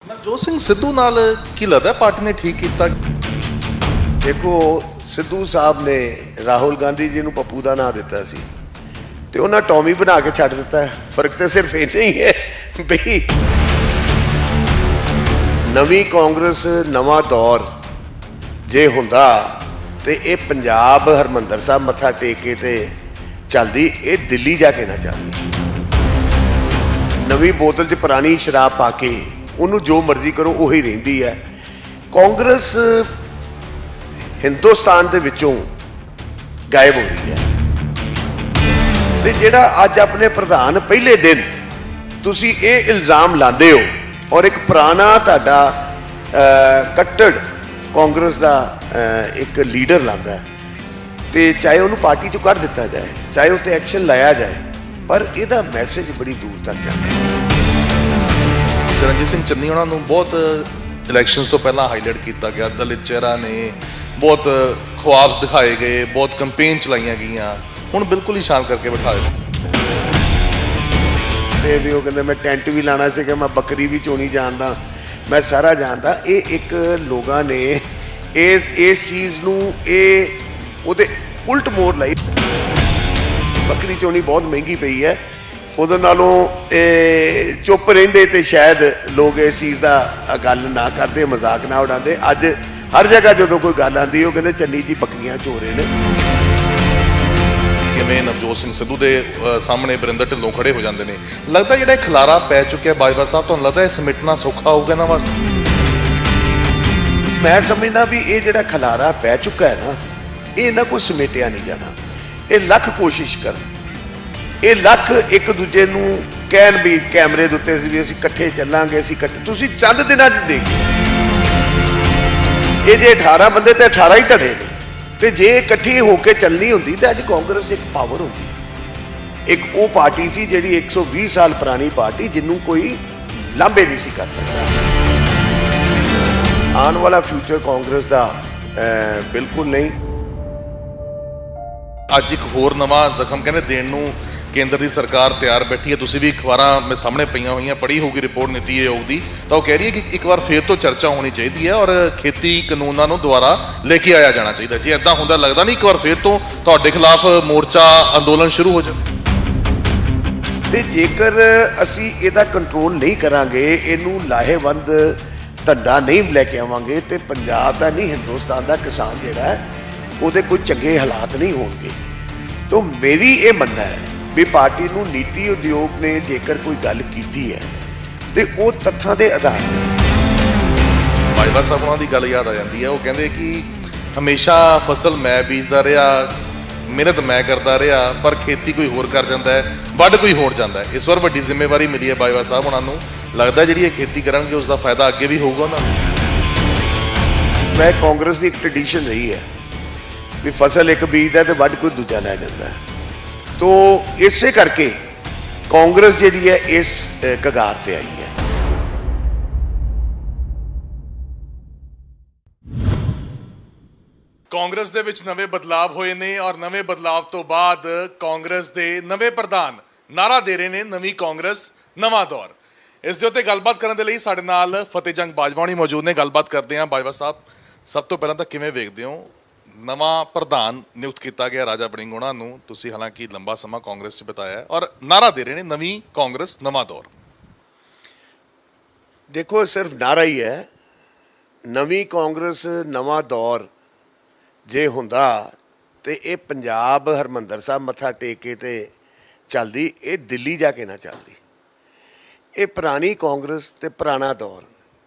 ਨਵਜੋਤ ਸਿੰਘ ਸਿੱਧੂ ਨਾਲ ਕੀ ਲੱਗਦਾ ਪਾਰਟੀ ਨੇ ਠੀਕ ਕੀਤਾ? देखो सिद्धू साहब ने राहुल गांधी जी ਨੂੰ ਪੱਪੂ ਦਾ ਨਾਂ ਦਿੱਤਾ ਸੀ ਤੇ ਉਹਨਾਂ ਟੌਮੀ ਬਣਾ ਕੇ ਛੱਡ ਦਿੱਤਾ ਹੈ। ਫਰਕ ਤੇ ਸਿਰਫ ਇੰਨਾ ਹੀ ਹੈ ਬਈ ਨਵੀਂ ਕਾਂਗਰਸ ਨਵਾਂ ਦੌਰ ਜੇ ਹੁੰਦਾ ਤੇ ਇਹ ਪੰਜਾਬ ਹਰਮੰਦਰ ਸਾਹਿਬ ਮੱਥਾ ਟੇਕ ਕੇ ਤੇ ਚੱਲਦੀ, ਇਹ ਦਿੱਲੀ ਜਾ ਕੇ ਨਾ ਚੱਲਦੀ। ਨਵੀਂ ਬੋਤਲ 'ਚ ਪੁਰਾਣੀ ਸ਼ਰਾਬ ਪਾ ਕੇ ਉਹਨੂੰ ਜੋ ਮਰਜ਼ੀ ਕਰੋ ਉਹੀ ਰਹਿੰਦੀ ਹੈ। ਕਾਂਗਰਸ ਹਿੰਦੁਸਤਾਨ ਦੇ ਵਿੱਚੋਂ ਗਾਇਬ ਹੋ ਰਹੀ ਹੈ ਤੇ ਜਿਹੜਾ ਅੱਜ ਆਪਣੇ ਪ੍ਰਧਾਨ ਪਹਿਲੇ ਦਿਨ ਤੁਸੀਂ ਇਹ ਇਲਜ਼ਾਮ ਲਾਉਂਦੇ ਹੋ ਔਰ ਇੱਕ ਪੁਰਾਣਾ ਤੁਹਾਡਾ ਕੱਟੜ ਕਾਂਗਰਸ ਦਾ ਇੱਕ ਲੀਡਰ ਲਾਉਂਦਾ ਹੈ ਤੇ ਚਾਹੇ ਉਹਨੂੰ ਪਾਰਟੀ ਚੋਂ ਕੱਢ ਦਿੱਤਾ ਜਾਏ, ਚਾਹੇ ਉੱਤੇ ਐਕਸ਼ਨ ਲਾਇਆ ਜਾਏ, ਪਰ ਇਹਦਾ ਮੈਸੇਜ ਬੜੀ ਦੂਰ ਤੱਕ ਜਾਂਦਾ ਹੈ। ਚਰਨਜੀਤ ਸਿੰਘ ਚੰਨੀ ਉਹਨਾਂ ਨੂੰ ਬਹੁਤ ਇਲੈਕਸ਼ਨਸ ਤੋਂ ਪਹਿਲਾਂ ਹਾਈਲਾਈਟ ਕੀਤਾ ਗਿਆ। ਦਲਿਤ ਚਿਹਰਾ ਨੇ, ਬਹੁਤ ਖੁਆਬ ਦਿਖਾਏ ਗਏ, ਬਹੁਤ ਕੰਪੇਨ ਚਲਾਈਆਂ ਗਈਆਂ, ਹੁਣ ਬਿਲਕੁਲ ਹੀ ਸ਼ਾਂਤ ਕਰਕੇ ਬਿਠਾ ਦਿੱਤਾ। ਤੇ ਵੀ ਉਹ ਕਹਿੰਦੇ ਮੈਂ ਟੈਂਟ ਵੀ ਲਾਣਾ ਸੀ ਕਿ ਮੈਂ ਬੱਕਰੀ ਵੀ ਚੋਣੀ ਜਾਣਦਾ, ਮੈਂ ਸਾਰਾ ਜਾਣਦਾ। ਇਹ ਇੱਕ ਲੋਕਾਂ ਨੇ ਇਸ ਚੀਜ਼ ਨੂੰ ਉਹਦੇ ਉਲਟ ਮੋੜ ਲਈ। ਬੱਕਰੀ ਚੋਣੀ ਬਹੁਤ ਮਹਿੰਗੀ ਪਈ ਹੈ, ਉਹਦੇ ਨਾਲੋਂ ਚੁੱਪ ਰਹਿੰਦੇ ਤੇ ਸ਼ਾਇਦ ਲੋਕ ਇਸ ਚੀਜ਼ ਦਾ ਗੱਲ ਨਾ ਕਰਦੇ, ਮਜ਼ਾਕ ਨਾ ਉਡਾਉਂਦੇ। ਅੱਜ ਹਰ ਜਗ੍ਹਾ ਜਦੋਂ ਕੋਈ ਗੱਲ ਆਉਂਦੀ ਉਹ ਕਹਿੰਦੇ ਚੰਨੀ ਜੀ ਬੱਕਰੀਆਂ ਚੋ ਰਹੇ ਨੇ। ਕਿਵੇਂ ਨਵਜੋਤ ਸਿੰਘ ਸਿੱਧੂ ਦੇ ਸਾਹਮਣੇ ਬਰਿੰਦਰ ਢਿੱਲੋਂ ਖੜੇ ਹੋ ਜਾਂਦੇ ਨੇ। ਲੱਗਦਾ ਜਿਹੜਾ ਖਲਾਰਾ ਪੈ ਚੁੱਕਿਆ ਬਾਜਵਾ ਸਾਹਿਬ, ਤੁਹਾਨੂੰ ਲੱਗਦਾ ਇਹ ਸਮਿਟਣਾ ਸੌਖਾ ਹੋਊਗਾ ਇਹਨਾਂ ਵਾਸਤੇ? ਮੈਂ ਸਮਝਦਾ ਵੀ ਇਹ ਜਿਹੜਾ ਖਲਾਰਾ ਪੈ ਚੁੱਕਾ ਹੈ ਨਾ, ਇਹ ਨਾ ਕੋਈ ਸਮੇਟਿਆ ਨਹੀਂ ਜਾਣਾ। ਇਹ ਲੱਖ ਕੋਸ਼ਿਸ਼ ਕਰਨ, ਇਹ ਲੱਖ ਇੱਕ ਦੂਜੇ ਨੂੰ ਕਹਿਣ ਵੀ ਕੈਮਰੇ ਦੇ ਉੱਤੇ ਵੀ ਅਸੀਂ ਇਕੱਠੇ ਚੱਲਾਂਗੇ, ਅਸੀਂ ਇਕੱਠੇ। ਤੁਸੀਂ ਚੰਦ ਦਿਨਾਂ 'ਚ ਦੇਖੋ ਇਹ ਜੇ 18 ਬੰਦੇ ਤੇ 18 ਹੀ ਧੜੇ ਨੇ, ਤੇ ਜੇ ਇਕੱਠੀ ਹੋ ਕੇ ਚੱਲਣੀ ਹੁੰਦੀ ਤਾਂ ਅੱਜ ਕਾਂਗਰਸ ਇੱਕ ਪਾਵਰ ਹੁੰਦੀ। ਇੱਕ ਉਹ ਪਾਰਟੀ ਸੀ ਜਿਹੜੀ 120 ਸਾਲ ਪੁਰਾਣੀ ਪਾਰਟੀ, ਜਿਹਨੂੰ ਕੋਈ ਲਾਂਭੇ ਨਹੀਂ ਸੀ ਕਰ ਸਕਦਾ। ਆਉਣ ਵਾਲਾ ਫਿਊਚਰ ਕਾਂਗਰਸ ਦਾ ਬਿਲਕੁਲ ਨਹੀਂ। ਅੱਜ ਇੱਕ ਹੋਰ ਨਵਾਂ ਜ਼ਖਮ ਕਹਿੰਦੇ ਦੇਣ ਨੂੰ ਕੇਂਦਰ ਦੀ ਸਰਕਾਰ ਤਿਆਰ ਬੈਠੀ ਹੈ। ਤੁਸੀਂ ਵੀ ਅਖਬਾਰਾਂ ਮੇਰੇ ਸਾਹਮਣੇ ਪਈਆਂ ਹੋਈਆਂ, ਪੜ੍ਹੀ ਹੋਊਗੀ ਰਿਪੋਰਟ ਨੀਤੀ ਆਯੋਗ ਦੀ, ਤਾਂ ਉਹ ਕਹਿ ਰਹੀ ਹੈ ਕਿ ਇੱਕ ਵਾਰ ਫੇਰ ਤੋਂ ਚਰਚਾ ਹੋਣੀ ਚਾਹੀਦੀ ਹੈ ਔਰ ਖੇਤੀ ਕਾਨੂੰਨਾਂ ਨੂੰ ਦੁਬਾਰਾ ਲੈ ਕੇ ਆਇਆ ਜਾਣਾ ਚਾਹੀਦਾ। ਜੇ ਇੱਦਾਂ ਹੁੰਦਾ, ਲੱਗਦਾ ਨਹੀਂ ਇੱਕ ਵਾਰ ਫੇਰ ਤੋਂ ਤੁਹਾਡੇ ਖਿਲਾਫ ਮੋਰਚਾ ਅੰਦੋਲਨ ਸ਼ੁਰੂ ਹੋ ਜਾਵੇ? ਤੇ ਜੇਕਰ ਅਸੀਂ ਇਹਦਾ ਕੰਟਰੋਲ ਨਹੀਂ ਕਰਾਂਗੇ, ਇਹਨੂੰ ਲਾਹੇਵੰਦ ਧੰਦਾ ਨਹੀਂ ਲੈ ਕੇ ਆਵਾਂਗੇ, ਤੇ ਪੰਜਾਬ ਦਾ ਨਹੀਂ ਹਿੰਦੁਸਤਾਨ ਦਾ ਕਿਸਾਨ ਜਿਹੜਾ ਹੈ ਉਹਦੇ ਕੋਈ ਚੰਗੇ ਹਾਲਾਤ ਨਹੀਂ ਹੋਣਗੇ। ਤਾਂ ਮੇਰੀ ਇਹ ਮੰਨਣਾ ਹੈ ਵੀ ਪਾਰਟੀ ਨੂੰ ਨੀਤੀ ਉਦਯੋਗ ਨੇ ਜੇਕਰ ਕੋਈ ਗੱਲ ਕੀਤੀ ਹੈ ਤੇ ਉਹ ਤੱਥਾਂ ਦੇ ਆਧਾਰ ਤੇ। ਬਾਜਵਾ ਸਾਹਿਬ ਉਹਨਾਂ ਦੀ ਗੱਲ ਯਾਦ ਆ ਜਾਂਦੀ ਹੈ। ਉਹ ਕਹਿੰਦੇ ਕਿ ਹਮੇਸ਼ਾ ਫਸਲ ਮੈਂ ਬੀਜਦਾ ਰਿਹਾ, ਮਿਹਨਤ ਮੈਂ ਕਰਦਾ ਰਿਹਾ, ਪਰ ਖੇਤੀ ਕੋਈ ਹੋਰ ਕਰ ਜਾਂਦਾ ਹੈ, ਵੱਢ ਕੋਈ ਹੋਰ ਜਾਂਦਾ ਹੈ। ਇਸ ਵਾਰ ਵੱਡੀ ਜ਼ਿੰਮੇਵਾਰੀ ਮਿਲੀ ਹੈ ਬਾਜਵਾ ਸਾਹਿਬ ਉਹਨਾਂ ਨੂੰ। ਲੱਗਦਾ ਜਿਹੜੀ ਇਹ ਖੇਤੀ ਕਰਨਗੇ ਉਸ ਦਾ ਫਾਇਦਾ ਅੱਗੇ ਵੀ ਹੋਊਗਾ ਉਹਨਾਂ ਨੂੰ। ਮੈਂ ਕਾਂਗਰਸ ਦੀ ਇੱਕ ਟ੍ਰੈਡੀਸ਼ਨ ਰਹੀ ਹੈ ਵੀ ਫਸਲ ਇੱਕ ਬੀਜਦਾ ਤੇ ਵੱਢ ਕੋਈ ਦੂਜਾ ਲੈ ਜਾਂਦਾ ਹੈ। ਤੋ ਇਸੇ ਕਰਕੇ ਕਾਂਗਰਸ ਜਿਹੜੀ ਹੈ ਇਸ ਕਗਾਰ ਤੇ ਆਈ ਹੈ। ਕਾਂਗਰਸ ਦੇ ਵਿੱਚ ਨਵੇਂ ਬਦਲਾਵ ਹੋਏ ਨੇ ਔਰ ਨਵੇਂ ਬਦਲਾਵ ਤੋਂ ਬਾਅਦ ਕਾਂਗਰਸ ਦੇ ਨਵੇਂ ਪ੍ਰਧਾਨ ਨਾਰਾ ਦੇ ਰਹੇ ਨੇ ਨਵੀਂ ਕਾਂਗਰਸ ਨਵਾਂ ਦੌਰ। ਇਸ ਦੇ ਉੱਤੇ ਗੱਲਬਾਤ ਕਰਨ ਦੇ ਲਈ ਸਾਡੇ ਨਾਲ ਫਤਿਹ ਜੰਗ ਬਾਜਵਾ ਜੀ ਮੌਜੂਦ ਨੇ। ਗੱਲਬਾਤ ਕਰਦੇ ਹਾਂ। ਬਾਜਵਾ ਸਾਹਿਬ, ਸਭ ਤੋਂ ਪਹਿਲਾਂ ਤਾਂ ਕਿਵੇਂ ਵੇਖਦੇ ਹੋ ਨਵਾਂ ਪ੍ਰਧਾਨ ਨਿਯੁਕਤ ਕੀਤਾ ਗਿਆ ਰਾਜਾ ਵੜਿੰਗ ਉਹਨਾਂ ਨੂੰ? ਤੁਸੀਂ ਹਾਲਾਂਕਿ ਲੰਬਾ ਸਮਾਂ ਕਾਂਗਰਸ 'ਚ ਬਿਤਾਇਆ ਔਰ ਨਾਰਾ ਦੇ ਰਹੇ ਨੇ ਨਵੀਂ ਕਾਂਗਰਸ ਨਵਾਂ ਦੌਰ। ਦੇਖੋ ਸਿਰਫ ਨਾਰਾ ਹੀ ਹੈ। ਨਵੀਂ ਕਾਂਗਰਸ ਨਵਾਂ ਦੌਰ ਜੇ ਹੁੰਦਾ ਤੇ ਇਹ ਪੰਜਾਬ ਹਰਮੰਦਰ ਸਾਹਿਬ ਮੱਥਾ ਟੇਕ ਕੇ ਤੇ ਚੱਲਦੀ, ਇਹ ਦਿੱਲੀ ਜਾ ਕੇ ਨਾ ਚੱਲਦੀ। ਇਹ ਪੁਰਾਣੀ ਕਾਂਗਰਸ ਤੇ ਪੁਰਾਣਾ ਦੌਰ,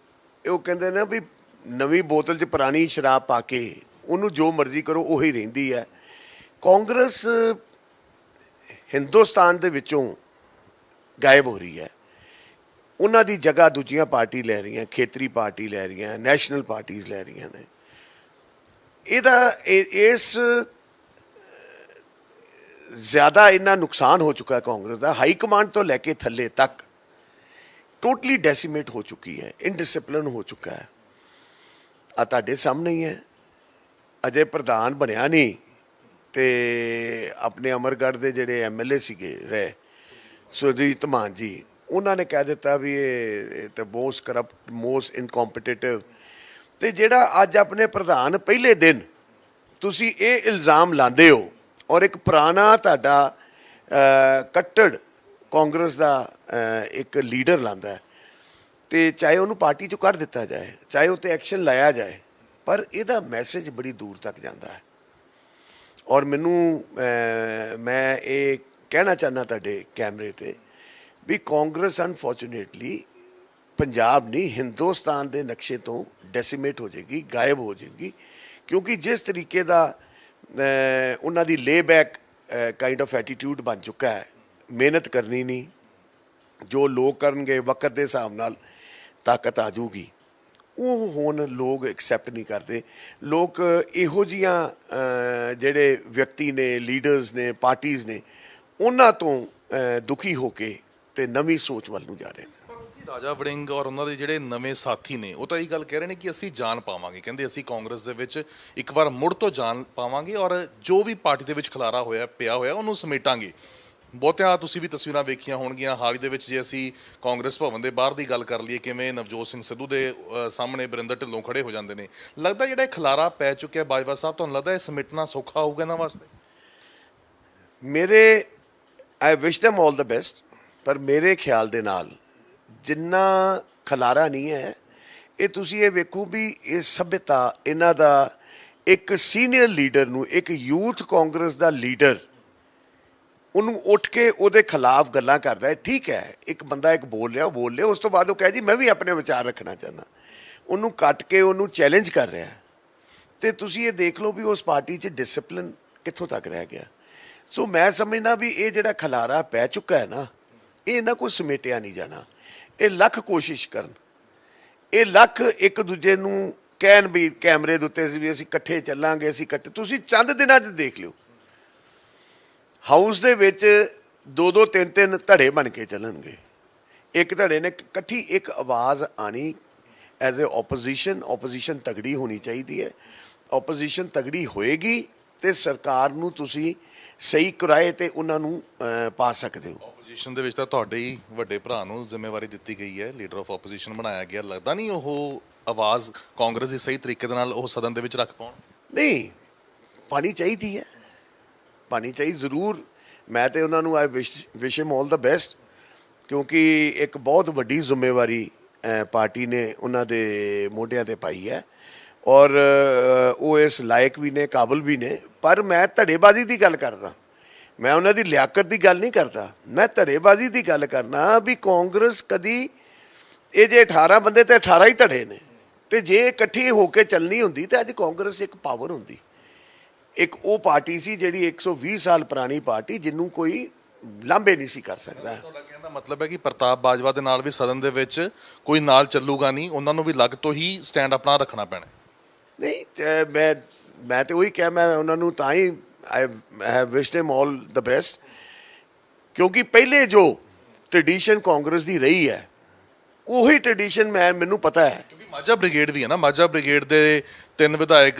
ਇਹ ਉਹ ਕਹਿੰਦੇ ਨੇ ਵੀ ਨਵੀਂ ਬੋਤਲ 'ਚ ਪੁਰਾਣੀ ਸ਼ਰਾਬ ਪਾ ਕੇ ਉਹਨੂੰ ਜੋ ਮਰਜ਼ੀ ਕਰੋ ਉਹੀ ਰਹਿੰਦੀ ਹੈ। ਕਾਂਗਰਸ ਹਿੰਦੁਸਤਾਨ ਦੇ ਵਿੱਚੋਂ ਗਾਇਬ ਹੋ ਰਹੀ ਹੈ। ਉਹਨਾਂ ਦੀ ਜਗ੍ਹਾ ਦੂਜੀਆਂ ਪਾਰਟੀ ਲੈ ਰਹੀਆਂ, ਖੇਤਰੀ ਪਾਰਟੀ ਲੈ ਰਹੀਆਂ, ਨੈਸ਼ਨਲ ਪਾਰਟੀਆਂ ਲੈ ਰਹੀਆਂ ਨੇ। ਇਸ ਜ਼ਿਆਦਾ ਇੰਨਾ ਨੁਕਸਾਨ ਹੋ ਚੁੱਕਾ ਕਾਂਗਰਸ ਦਾ, ਹਾਈ ਕਮਾਂਡ ਤੋਂ ਲੈ ਕੇ ਥੱਲੇ ਤੱਕ ਟੋਟਲੀ ਡੈਸੀਮੇਟ ਹੋ ਚੁੱਕੀ ਹੈ, ਇਨਡਿਸਪਲਿਨ ਹੋ ਚੁੱਕਾ ਹੈ। ਆ ਤੁਹਾਡੇ ਸਾਹਮਣੇ ਹੀ ਹੈ। ਅਜੇ ਪ੍ਰਧਾਨ ਬਣਿਆ ਨਹੀਂ ਤੇ ਆਪਣੇ ਅਮਰਗੜ੍ਹ ਦੇ ਜਿਹੜੇ MLA ਸੀਗੇ ਰਹੇ ਸੁਰਜੀਤ ਮਾਨ ਜੀ, ਉਹਨਾਂ ਨੇ ਕਹਿ ਦਿੱਤਾ ਵੀ ਇਹ ਤਾਂ ਮੋਸਟ ਕਰਪਟ ਮੋਸਟ ਇਨਕੰਪੀਟੀਟਿਵ। ਤੇ ਜਿਹੜਾ ਅੱਜ ਆਪਣੇ ਪ੍ਰਧਾਨ ਪਹਿਲੇ ਦਿਨ ਤੁਸੀਂ ਇਹ ਇਲਜ਼ਾਮ ਲਾਉਂਦੇ ਹੋ ਔਰ ਇੱਕ ਪੁਰਾਣਾ ਤੁਹਾਡਾ ਕੱਟੜ ਕਾਂਗਰਸ ਦਾ ਇੱਕ ਲੀਡਰ ਲਾਉਂਦਾ ਹੈ, ਤੇ ਚਾਹੇ ਉਹਨੂੰ ਪਾਰਟੀ ਚੋਂ ਕੱਢ ਦਿੱਤਾ ਜਾਏ, ਚਾਹੇ ਉਹ 'ਤੇ ਐਕਸ਼ਨ ਲਾਇਆ ਜਾਏ, ਪਰ ਇਹਦਾ ਮੈਸੇਜ ਬੜੀ ਦੂਰ ਤੱਕ ਜਾਂਦਾ ਹੈ। ਔਰ ਮੈਨੂੰ ਮੈਂ ਇਹ ਕਹਿਣਾ ਚਾਹੁੰਦਾ ਤੁਹਾਡੇ ਕੈਮਰੇ 'ਤੇ ਵੀ ਕਾਂਗਰਸ ਅਨਫੋਰਚੂਨੇਟਲੀ ਪੰਜਾਬ ਨਹੀਂ ਹਿੰਦੁਸਤਾਨ ਦੇ ਨਕਸ਼ੇ ਤੋਂ ਡੈਸੀਮੇਟ ਹੋ ਜਾਏਗੀ, ਗਾਇਬ ਹੋ ਜਾਏਗੀ, ਕਿਉਂਕਿ ਜਿਸ ਤਰੀਕੇ ਦਾ ਉਹਨਾਂ ਦੀ ਲੇਬੈਕ ਕਾਈਂਡ ਆਫ ਐਟੀਟਿਊਡ ਬਣ ਚੁੱਕਾ ਹੈ, ਮਿਹਨਤ ਕਰਨੀ ਨਹੀਂ, ਜੋ ਲੋਕ ਕਰਨਗੇ ਵਕਤ ਦੇ ਹਿਸਾਬ ਨਾਲ ਤਾਕਤ ਆ ਜਾਊਗੀ, ਉਹ ਹੁਣ ਲੋਕ ਐਕਸੈਪਟ ਨਹੀਂ ਕਰਦੇ। ਲੋਕ ਇਹੋ ਜਿਹੀਆਂ ਜਿਹੜੇ ਵਿਅਕਤੀ ਨੇ, ਲੀਡਰਸ ਨੇ, ਪਾਰਟੀਆਂ ਨੇ, ਉਹਨਾਂ ਤੋਂ ਦੁਖੀ ਹੋ ਕੇ ਤੇ ਨਵੀਂ ਸੋਚ ਵੱਲ ਨੂੰ ਜਾ ਰਹੇ ਨੇ। ਰਾਜਾ ਵੜਿੰਗ ਔਰ ਉਹਨਾਂ ਦੇ ਜਿਹੜੇ ਨਵੇਂ ਸਾਥੀ ਨੇ ਉਹ ਤਾਂ ਇਹ ਗੱਲ ਕਹਿ ਰਹੇ ਨੇ ਕਿ ਅਸੀਂ ਜਾਨ ਪਾਵਾਂਗੇ, ਕਹਿੰਦੇ ਅਸੀਂ ਕਾਂਗਰਸ ਦੇ ਵਿੱਚ ਇੱਕ ਵਾਰ ਮੁੜ ਤੋਂ ਜਾਨ ਪਾਵਾਂਗੇ ਔਰ ਜੋ ਵੀ ਪਾਰਟੀ ਦੇ ਵਿੱਚ ਖਲਾਰਾ ਪਿਆ ਹੋਇਆ ਉਹਨੂੰ ਸਮੇਟਾਂਗੇ। ਬਹੁਤਿਆਂ ਤੁਸੀਂ ਵੀ ਤਸਵੀਰਾਂ ਵੇਖੀਆਂ ਹੋਣਗੀਆਂ ਹਾਲ ਦੇ ਵਿੱਚ, ਜੇ ਅਸੀਂ ਕਾਂਗਰਸ ਭਵਨ ਦੇ ਬਾਹਰ ਦੀ ਗੱਲ ਕਰ ਲਈਏ, ਕਿਵੇਂ ਨਵਜੋਤ ਸਿੰਘ ਸਿੱਧੂ ਦੇ ਸਾਹਮਣੇ ਬਰਿੰਦਰ ਢਿੱਲੋਂ ਖੜੇ ਹੋ ਜਾਂਦੇ ਨੇ। ਲੱਗਦਾ ਜਿਹੜਾ ਇਹ ਖਲਾਰਾ ਪੈ ਚੁੱਕਿਆ ਬਾਜਵਾ ਸਾਹਿਬ, ਤੁਹਾਨੂੰ ਲੱਗਦਾ ਇਹ ਸਮੇਟਣਾ ਸੌਖਾ ਹੋਊਗਾ ਇਹਨਾਂ ਵਾਸਤੇ? ਮੇਰੇ ਆਈ ਵਿਸ਼ them all the best, ਪਰ ਮੇਰੇ ਖਿਆਲ ਦੇ ਨਾਲ ਜਿੰਨਾ ਖਲਾਰਾ ਨਹੀਂ ਹੈ, ਇਹ ਤੁਸੀਂ ਇਹ ਵੇਖੋ ਵੀ ਇਹ ਸਭਿਅਤਾ ਇਹਨਾਂ ਦਾ ਇੱਕ ਸੀਨੀਅਰ ਲੀਡਰ ਨੂੰ, ਇੱਕ ਯੂਥ ਕਾਂਗਰਸ ਦਾ ਲੀਡਰ ਉਹਨੂੰ ਉੱਠ ਕੇ ਉਹਦੇ ਖਿਲਾਫ ਗੱਲਾਂ ਕਰਦਾ ਹੈ। ਠੀਕ ਹੈ, ਇੱਕ ਬੰਦਾ ਇੱਕ ਬੋਲ ਰਿਹਾ, ਉਹ ਬੋਲ ਲਿਆ, ਉਸ ਤੋਂ ਬਾਅਦ ਉਹ ਕਹੇ ਜੀ ਮੈਂ ਵੀ ਆਪਣੇ ਵਿਚਾਰ ਰੱਖਣਾ ਚਾਹੁੰਦਾ, ਉਹਨੂੰ ਕੱਟ ਕੇ ਉਹਨੂੰ ਚੈਲੰਜ ਕਰ ਰਿਹਾ। ਤੇ ਤੁਸੀਂ ਇਹ ਦੇਖ ਲਓ ਵੀ ਉਸ ਪਾਰਟੀ 'ਚ ਡਿਸਪਲਿਨ ਕਿੱਥੋਂ ਤੱਕ ਰਹਿ ਗਿਆ। ਸੋ ਮੈਂ ਸਮਝਦਾ ਵੀ ਇਹ ਜਿਹੜਾ ਖਲਾਰਾ ਪੈ ਚੁੱਕਾ ਹੈ ਨਾ, ਇਹ ਇਹਨਾਂ ਕੋਲ ਸਮੇਟਿਆ ਨਹੀਂ ਜਾਣਾ। ਇਹ ਲੱਖ ਕੋਸ਼ਿਸ਼ ਕਰਨ, ਇਹ ਲੱਖ ਇੱਕ ਦੂਜੇ ਨੂੰ ਕਹਿਣ ਵੀ ਕੈਮਰੇ ਦੇ ਉੱਤੇ ਵੀ ਅਸੀਂ ਇਕੱਠੇ ਚੱਲਾਂਗੇ, ਅਸੀਂ ਇਕੱਠੇ, ਤੁਸੀਂ ਚੰਦ ਦਿਨਾਂ 'ਚ ਦੇਖ ਲਿਓ ਹਾਊਸ ਦੇ ਵਿੱਚ 2-2 3-3 ਧੜੇ ਬਣ ਕੇ ਚੱਲਣਗੇ। ਇੱਕ ਧੜੇ ਨੇ ਇਕੱਠੀ ਇੱਕ ਆਵਾਜ਼ ਆਣੀ ਐਜ਼ ਏ ਓਪੋਜੀਸ਼ਨ ਤਗੜੀ ਹੋਣੀ ਚਾਹੀਦੀ ਹੈ। ਓਪੋਜੀਸ਼ਨ ਤਗੜੀ ਹੋਏਗੀ ਤੇ ਸਰਕਾਰ ਨੂੰ ਤੁਸੀਂ ਸਹੀ ਕਿਰਾਏ ਤੇ ਉਹਨਾਂ ਨੂੰ ਪਾ ਸਕਦੇ ਹੋ। ਓਪੋਜੀਸ਼ਨ ਦੇ ਵਿੱਚ ਤਾਂ ਤੁਹਾਡੇ ਹੀ ਵੱਡੇ ਭਰਾ ਨੂੰ ਜ਼ਿੰਮੇਵਾਰੀ ਦਿੱਤੀ ਗਈ ਹੈ, ਲੀਡਰ ਆਫ ਓਪੋਜੀਸ਼ਨ ਬਣਾਇਆ ਗਿਆ। ਲੱਗਦਾ ਨਹੀਂ ਉਹ ਆਵਾਜ਼ ਕਾਂਗਰਸ ਦੀ ਸਹੀ ਤਰੀਕੇ ਦੇ ਨਾਲ ਉਹ ਸਦਨ ਦੇ ਵਿੱਚ ਰੱਖ ਪਾਉਣ? ਨਹੀਂ, ਪਾਣੀ ਚਾਹੀਦੀ ਹੈ, ਪਾਣੀ ਚਾਹੀਦੀ ਜ਼ਰੂਰ। ਮੈਂ ਤੇ ਉਹਨਾਂ ਨੂੰ ਆਈ wish him all the best, ਕਿਉਂਕਿ ਇੱਕ ਬਹੁਤ ਵੱਡੀ ਜ਼ਿੰਮੇਵਾਰੀ ਪਾਰਟੀ ਨੇ ਉਹਨਾਂ ਦੇ ਮੋਢਿਆਂ ਤੇ ਪਾਈ ਹੈ ਔਰ ਉਹ ਇਸ ਲਾਇਕ ਵੀ ਨੇ, ਕਾਬਲ ਵੀ ਨੇ। ਪਰ ਮੈਂ ਧੜੇਬਾਜ਼ੀ ਦੀ ਗੱਲ ਕਰਦਾ, ਮੈਂ ਉਹਨਾਂ ਦੀ ਲਿਆਕਤ ਦੀ ਗੱਲ ਨਹੀਂ ਕਰਦਾ, ਮੈਂ ਧੜੇਬਾਜ਼ੀ ਦੀ ਗੱਲ ਕਰਨਾ ਵੀ ਕਾਂਗਰਸ ਕਦੀ ਇਹ ਜੇ 18 ਬੰਦੇ ਤੇ 18 ਹੀ ਧੜੇ ਨੇ, ਤੇ ਜੇ ਇਕੱਠੀ ਹੋ ਕੇ ਚੱਲਣੀ ਹੁੰਦੀ ਤਾਂ ਅੱਜ ਕਾਂਗਰਸ ਇੱਕ ਪਾਵਰ ਹੁੰਦੀ। ਇੱਕ ਉਹ ਪਾਰਟੀ ਸੀ ਜਿਹੜੀ 120 ਸਾਲ ਪੁਰਾਣੀ ਪਾਰਟੀ, ਜਿਹਨੂੰ ਕੋਈ ਲਾਂਭੇ ਨਹੀਂ ਸੀ ਕਰ ਸਕਦਾ। ਤੁਹਾਡਾ ਕਹਿਣ ਦਾ ਮਤਲਬ ਹੈ ਕਿ ਪ੍ਰਤਾਪ ਬਾਜਵਾ ਦੇ ਨਾਲ ਵੀ ਸਦਨ ਦੇ ਵਿੱਚ ਕੋਈ ਨਾਲ ਚੱਲੂਗਾ ਨਹੀਂ, ਉਹਨਾਂ ਨੂੰ ਵੀ ਲੱਗ ਤੋਂ ਹੀ ਸਟੈਂਡ ਆਪਣਾ ਰੱਖਣਾ ਪੈਣਾ? ਨਹੀਂ, ਮੈਂ ਤੇ ਉਹੀ ਕਿਹਾ, ਮੈਂ ਉਹਨਾਂ ਨੂੰ ਤਾਂ ਹੀ I have wished them all the best, ਕਿਉਂਕਿ ਪਹਿਲੇ ਜੋ ਟ੍ਰੈਡੀਸ਼ਨ ਕਾਂਗਰਸ ਦੀ ਰਹੀ ਹੈ ਉਹੀ ਟ੍ਰੈਡੀਸ਼ਨ ਮੈਨੂੰ ਪਤਾ ਹੈ। ਕਿਉਂਕਿ ਮਾਝਾ ਬ੍ਰਿਗੇਡ ਵੀ ਹੈ ਨਾ, ਮਾਝਾ ਬ੍ਰਿਗੇਡ ਦੇ 3 ਵਿਧਾਇਕ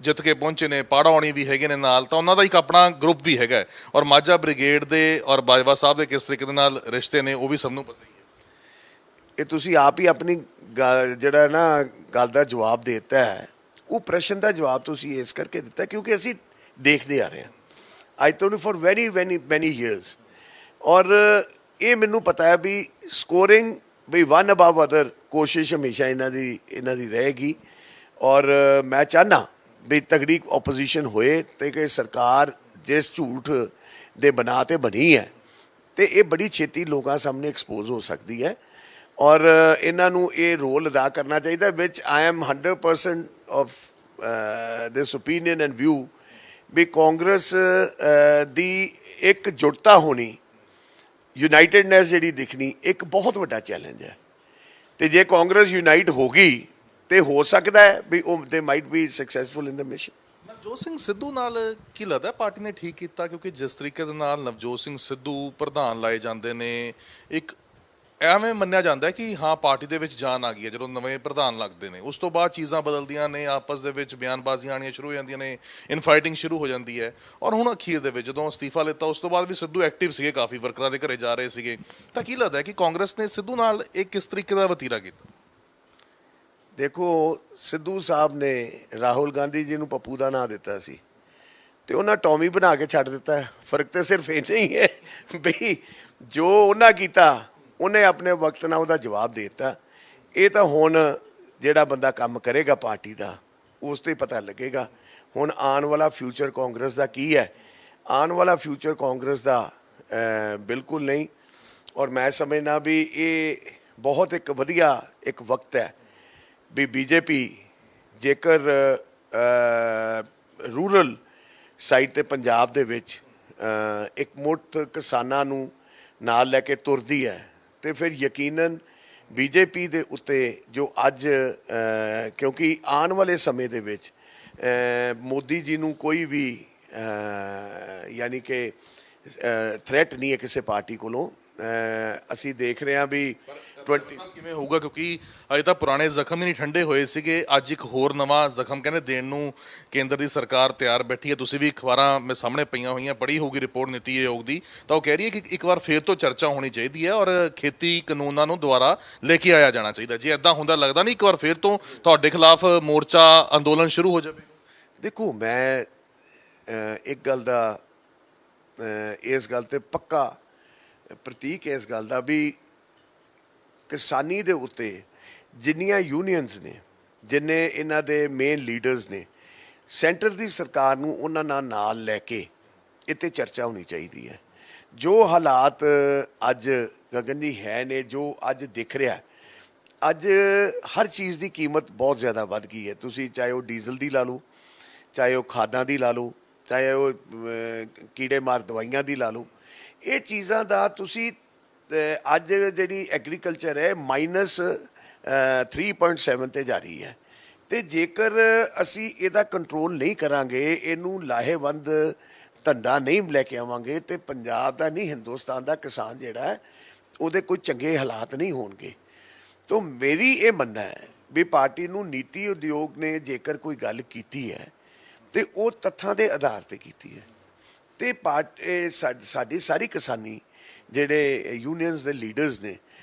ਜਿੱਤ ਕੇ ਪਹੁੰਚੇ ਨੇ, ਪਾੜਾਉਣੀ ਵੀ ਹੈਗੇ ਨੇ ਨਾਲ, ਤਾਂ ਉਹਨਾਂ ਦਾ ਇੱਕ ਆਪਣਾ ਗਰੁੱਪ ਵੀ ਹੈਗਾ। ਔਰ ਮਾਝਾ ਬ੍ਰਿਗੇਡ ਦੇ ਔਰ ਬਾਜਵਾ ਸਾਹਿਬ ਦੇ ਕਿਸ ਤਰੀਕੇ ਦੇ ਨਾਲ ਰਿਸ਼ਤੇ ਨੇ ਉਹ ਵੀ ਸਭ ਨੂੰ ਪਤਾ ਹੀ ਹੈ। ਇਹ ਤੁਸੀਂ ਆਪ ਹੀ ਆਪਣੀ ਜਿਹੜਾ ਨਾ ਗੱਲ ਦਾ ਜਵਾਬ ਦੇ ਦਿੱਤਾ ਹੈ। ਉਹ ਪ੍ਰਸ਼ਨ ਦਾ ਜਵਾਬ ਤੁਸੀਂ ਇਸ ਕਰਕੇ ਦਿੱਤਾ ਕਿਉਂਕਿ ਅਸੀਂ ਦੇਖਦੇ ਆ ਰਹੇ ਹਾਂ ਅੱਜ ਤੋਂ ਫॉर ਵੈਰੀ ਮੈਨੀ ਈਅਰਸ। ਔਰ ਇਹ ਮੈਨੂੰ ਪਤਾ ਹੈ ਵੀ ਸਕੋਰਿੰਗ ਵੀ ਵਨ ਅਬਵ ਅਦਰ ਕੋਸ਼ਿਸ਼ ਹਮੇਸ਼ਾ ਇਹਨਾਂ ਦੀ ਰਹੇਗੀ। ਔਰ ਮੈਂ ਚਾਹੁੰਦਾ ਵੀ ਤਗੜੀ ਓਪੋਜੀਸ਼ਨ ਹੋਏ ਤੇ ਕਿ ਸਰਕਾਰ ਜਿਸ ਝੂਠ ਦੇ ਬਣਾ ਤੇ ਬਣੀ ਹੈ ਤੇ ਇਹ ਬੜੀ ਛੇਤੀ ਲੋਕਾਂ ਸਾਹਮਣੇ ਐਕਸਪੋਜ਼ ਹੋ ਸਕਦੀ ਹੈ। ਔਰ ਇਹਨਾਂ ਨੂੰ ਇਹ ਰੋਲ ਅਦਾ ਕਰਨਾ ਚਾਹੀਦਾ, ਵਿਚ I am 100% of this opinion and view ਵੀ ਕਾਂਗਰਸ ਦੀ ਇੱਕ ਜੁਟਤਾ ਹੋਣੀ, ਯੂਨਾਈਟਿਡਨੈਸ ਜਿਹੜੀ ਦਿਖਣੀ ਇੱਕ ਬਹੁਤ ਵੱਡਾ ਚੈਲੰਜ ਹੈ। ਤੇ ਜੇ ਕਾਂਗਰਸ ਯੂਨਾਈਟ ਹੋ ਗਈ ਤੇ ਹੋ ਸਕਦਾ ਹੈ ਵੀ ਉਹ ਦੇ ਮਾਈਟ ਬੀ ਸਕਸੈਸਫੁਲ ਇਨ ਦ ਮਿਸ਼ਨ। ਨਵਜੋਤ ਸਿੰਘ ਸਿੱਧੂ ਨਾਲ ਕੀ ਲੱਗਦਾ ਪਾਰਟੀ ਨੇ ਠੀਕ ਕੀਤਾ? ਕਿਉਂਕਿ ਜਿਸ ਤਰੀਕੇ ਦੇ ਨਾਲ ਨਵਜੋਤ ਸਿੰਘ ਸਿੱਧੂ ਪ੍ਰਧਾਨ ਲਾਏ ਜਾਂਦੇ ਨੇ, ਇੱਕ ਐਵੇਂ ਮੰਨਿਆ ਜਾਂਦਾ ਹੈ ਕਿ ਹਾਂ ਪਾਰਟੀ ਦੇ ਵਿੱਚ ਜਾਨ ਆ ਗਈ ਹੈ ਜਦੋਂ ਨਵੇਂ ਪ੍ਰਧਾਨ ਲੱਗਦੇ ਨੇ, ਉਸ ਤੋਂ ਬਾਅਦ ਚੀਜ਼ਾਂ ਬਦਲਦੀਆਂ ਨੇ, ਆਪਸ ਦੇ ਵਿੱਚ ਬਿਆਨਬਾਜ਼ੀਆਂ ਆਉਣੀਆਂ ਸ਼ੁਰੂ ਹੋ ਜਾਂਦੀਆਂ ਨੇ, ਇਨਫਾਈਟਿੰਗ ਸ਼ੁਰੂ ਹੋ ਜਾਂਦੀ ਹੈ। ਔਰ ਹੁਣ ਅਖੀਰ ਦੇ ਵਿੱਚ ਜਦੋਂ ਅਸਤੀਫਾ ਲਿੱਤਾ ਉਸ ਤੋਂ ਬਾਅਦ ਵੀ ਸਿੱਧੂ ਐਕਟਿਵ ਸੀਗੇ, ਕਾਫੀ ਵਰਕਰਾਂ ਦੇ ਘਰੇ ਜਾ ਰਹੇ ਸੀਗੇ, ਤਾਂ ਕੀ ਲੱਗਦਾ ਹੈ ਕਿ ਕਾਂਗਰਸ ਨੇ ਸਿੱਧੂ ਨਾਲ ਇਹ ਕਿਸ ਤਰੀਕੇ ਦਾ ਵਤੀਰਾ ਕੀਤਾ? ਦੇਖੋ, ਸਿੱਧੂ ਸਾਹਿਬ ਨੇ ਰਾਹੁਲ ਗਾਂਧੀ ਜੀ ਨੂੰ ਪੱਪੂ ਦਾ ਨਾਂ ਦਿੱਤਾ ਸੀ ਤੇ ਉਹਨਾਂ ਟੌਮੀ ਬਣਾ ਕੇ ਛੱਡ ਦਿੱਤਾ। ਫਰਕ ਤਾਂ ਸਿਰਫ ਇੰਨਾ ਹੀ ਹੈ ਬਈ ਜੋ ਉਹਨਾਂ ਕੀਤਾ ਉਹਨੇ ਆਪਣੇ ਵਕਤ ਨਾਲ ਉਹਦਾ ਜਵਾਬ ਦੇ ਦਿੱਤਾ। ਇਹ ਤਾਂ ਹੁਣ ਜਿਹੜਾ ਬੰਦਾ ਕੰਮ ਕਰੇਗਾ ਪਾਰਟੀ ਦਾ ਉਸ 'ਤੇ ਪਤਾ ਲੱਗੇਗਾ। ਹੁਣ ਆਉਣ ਵਾਲਾ ਫਿਊਚਰ ਕਾਂਗਰਸ ਦਾ ਕੀ ਹੈ? ਆਉਣ ਵਾਲਾ ਫਿਊਚਰ ਕਾਂਗਰਸ ਦਾ ਬਿਲਕੁਲ ਨਹੀਂ। ਔਰ ਮੈਂ ਸਮਝਦਾ ਵੀ ਇਹ ਬਹੁਤ ਇੱਕ ਵਧੀਆ ਇੱਕ ਵਕਤ ਹੈ ਵੀ ਬੀਜੇਪੀ ਜੇਕਰ ਰੂਰਲ ਸਾਈਡ 'ਤੇ ਪੰਜਾਬ ਦੇ ਵਿੱਚ ਇੱਕ ਮੁੱਠ ਕਿਸਾਨਾਂ ਨੂੰ ਨਾਲ ਲੈ ਕੇ ਤੁਰਦੀ ਹੈ ਤੇ ਫਿਰ ਯਕੀਨਨ ਬੀਜੇਪੀ ਦੇ ਉੱਤੇ ਜੋ ਅੱਜ ਕਿਉਂਕਿ ਆਉਣ ਵਾਲੇ ਸਮੇਂ ਦੇ ਵਿੱਚ ਮੋਦੀ ਜੀ ਨੂੰ ਕੋਈ ਵੀ ਯਾਨੀ ਕਿ ਥ੍ਰੈਟ ਨਹੀਂ ਹੈ ਕਿਸੇ ਪਾਰਟੀ ਕੋਲੋਂ। ਅਸੀਂ ਦੇਖ ਰਹੇ ਹਾਂ ਵੀ ਕਿਵੇਂ ਹੋਊਗਾ, ਕਿਉਂਕਿ ਅਜੇ ਤਾਂ ਪੁਰਾਣੇ ਜ਼ਖਮ ਹੀ ਨਹੀਂ ਠੰਡੇ ਹੋਏ ਸੀਗੇ, ਅੱਜ ਇੱਕ ਹੋਰ ਨਵਾਂ ਜ਼ਖਮ ਕਹਿੰਦੇ ਦੇਣ ਨੂੰ ਕੇਂਦਰ ਦੀ ਸਰਕਾਰ ਤਿਆਰ ਬੈਠੀ ਹੈ। ਤੁਸੀਂ ਵੀ ਅਖਬਾਰਾਂ ਮੇ ਸਾਹਮਣੇ ਪਈਆਂ ਹੋਈਆਂ, ਪੜ੍ਹੀ ਹੋਊਗੀ ਰਿਪੋਰਟ ਨੀਤੀ ਆਯੋਗ ਦੀ, ਤਾਂ ਉਹ ਕਹਿ ਰਹੀ ਹੈ ਕਿ ਇੱਕ ਵਾਰ ਫੇਰ ਤੋਂ ਚਰਚਾ ਹੋਣੀ ਚਾਹੀਦੀ ਹੈ ਔਰ ਖੇਤੀ ਕਾਨੂੰਨਾਂ ਨੂੰ ਦੁਬਾਰਾ ਲੈ ਕੇ ਆਇਆ ਜਾਣਾ ਚਾਹੀਦਾ। ਜੇ ਇੱਦਾਂ ਹੁੰਦਾ ਲੱਗਦਾ ਨਹੀਂ ਇੱਕ ਵਾਰ ਫੇਰ ਤੋਂ ਤੁਹਾਡੇ ਖਿਲਾਫ ਮੋਰਚਾ ਅੰਦੋਲਨ ਸ਼ੁਰੂ ਹੋ ਜਾਵੇ? ਦੇਖੋ, ਮੈਂ ਇੱਕ ਗੱਲ ਦਾ ਇਸ ਗੱਲ 'ਤੇ ਪੱਕਾ ਪ੍ਰਤੀਕ ਇਸ ਗੱਲ ਦਾ ਵੀ ਕਿਸਾਨੀ ਦੇ ਉੱਤੇ ਜਿੰਨੀਆਂ ਯੂਨੀਅਨਸ ਨੇ, ਜਿੰਨੇ ਇਹਨਾਂ ਦੇ ਮੇਨ ਲੀਡਰਸ ਨੇ, ਸੈਂਟਰ ਦੀ ਸਰਕਾਰ ਨੂੰ ਉਹਨਾਂ ਨਾਲ ਲੈ ਕੇ ਇੱਥੇ ਚਰਚਾ ਹੋਣੀ ਚਾਹੀਦੀ ਹੈ। ਜੋ ਹਾਲਾਤ ਅੱਜ ਗਗਨ ਜੀ ਹੈ ਨੇ, ਜੋ ਅੱਜ ਦਿਖ ਰਿਹਾ, ਅੱਜ ਹਰ ਚੀਜ਼ ਦੀ ਕੀਮਤ ਬਹੁਤ ਜ਼ਿਆਦਾ ਵੱਧ ਗਈ ਹੈ। ਤੁਸੀਂ ਚਾਹੇ ਉਹ ਡੀਜ਼ਲ ਦੀ ਲਾ ਲਓ, ਚਾਹੇ ਉਹ ਖਾਦਾਂ ਦੀ ਲਾ ਲਓ, ਚਾਹੇ ਉਹ ਕੀੜੇ ਮਾਰ ਦਵਾਈਆਂ ਦੀ ਲਾ ਲਓ। ਇਹ ਚੀਜ਼ਾਂ ਦਾ ਤੁਸੀਂ ਅੱਜ ਜਿਹੜੀ ਐਗਰੀਕਲਚਰ ਹੈ -3.7 ਤੇ ਜਾ ਰਹੀ ਹੈ ਅਤੇ ਜੇਕਰ ਅਸੀਂ ਇਹਦਾ ਕੰਟਰੋਲ ਨਹੀਂ ਕਰਾਂਗੇ, ਇਹਨੂੰ ਲਾਹੇਵੰਦ ਧੰਦਾ ਨਹੀਂ ਲੈ ਕੇ ਆਵਾਂਗੇ ਤੇ ਪੰਜਾਬ ਦਾ ਨਹੀਂ ਹਿੰਦੁਸਤਾਨ ਦਾ ਕਿਸਾਨ ਜਿਹੜਾ ਹੈ ਉਹਦੇ ਕੋਈ ਚੰਗੇ ਹਾਲਾਤ ਨਹੀਂ ਹੋਣਗੇ। ਤਾਂ ਮੇਰੀ ਇਹ ਮੰਨਣਾ ਹੈ ਵੀ ਪਾਰਟੀ ਨੂੰ ਨੀਤੀ ਉਦਯੋਗ ਨੇ ਜੇਕਰ ਕੋਈ ਗੱਲ ਕੀਤੀ ਹੈ ਤੇ ਉਹ ਤੱਥਾਂ ਦੇ ਆਧਾਰ 'ਤੇ ਕੀਤੀ ਹੈ ਤੇ ਸਾਡੀ ਸਾਰੀ ਕਿਸਾਨੀ ਜਿਹੜੇ ਯੂਨੀਅਨਸ ਦੇ ਲੀਡਰਸ ਨੇ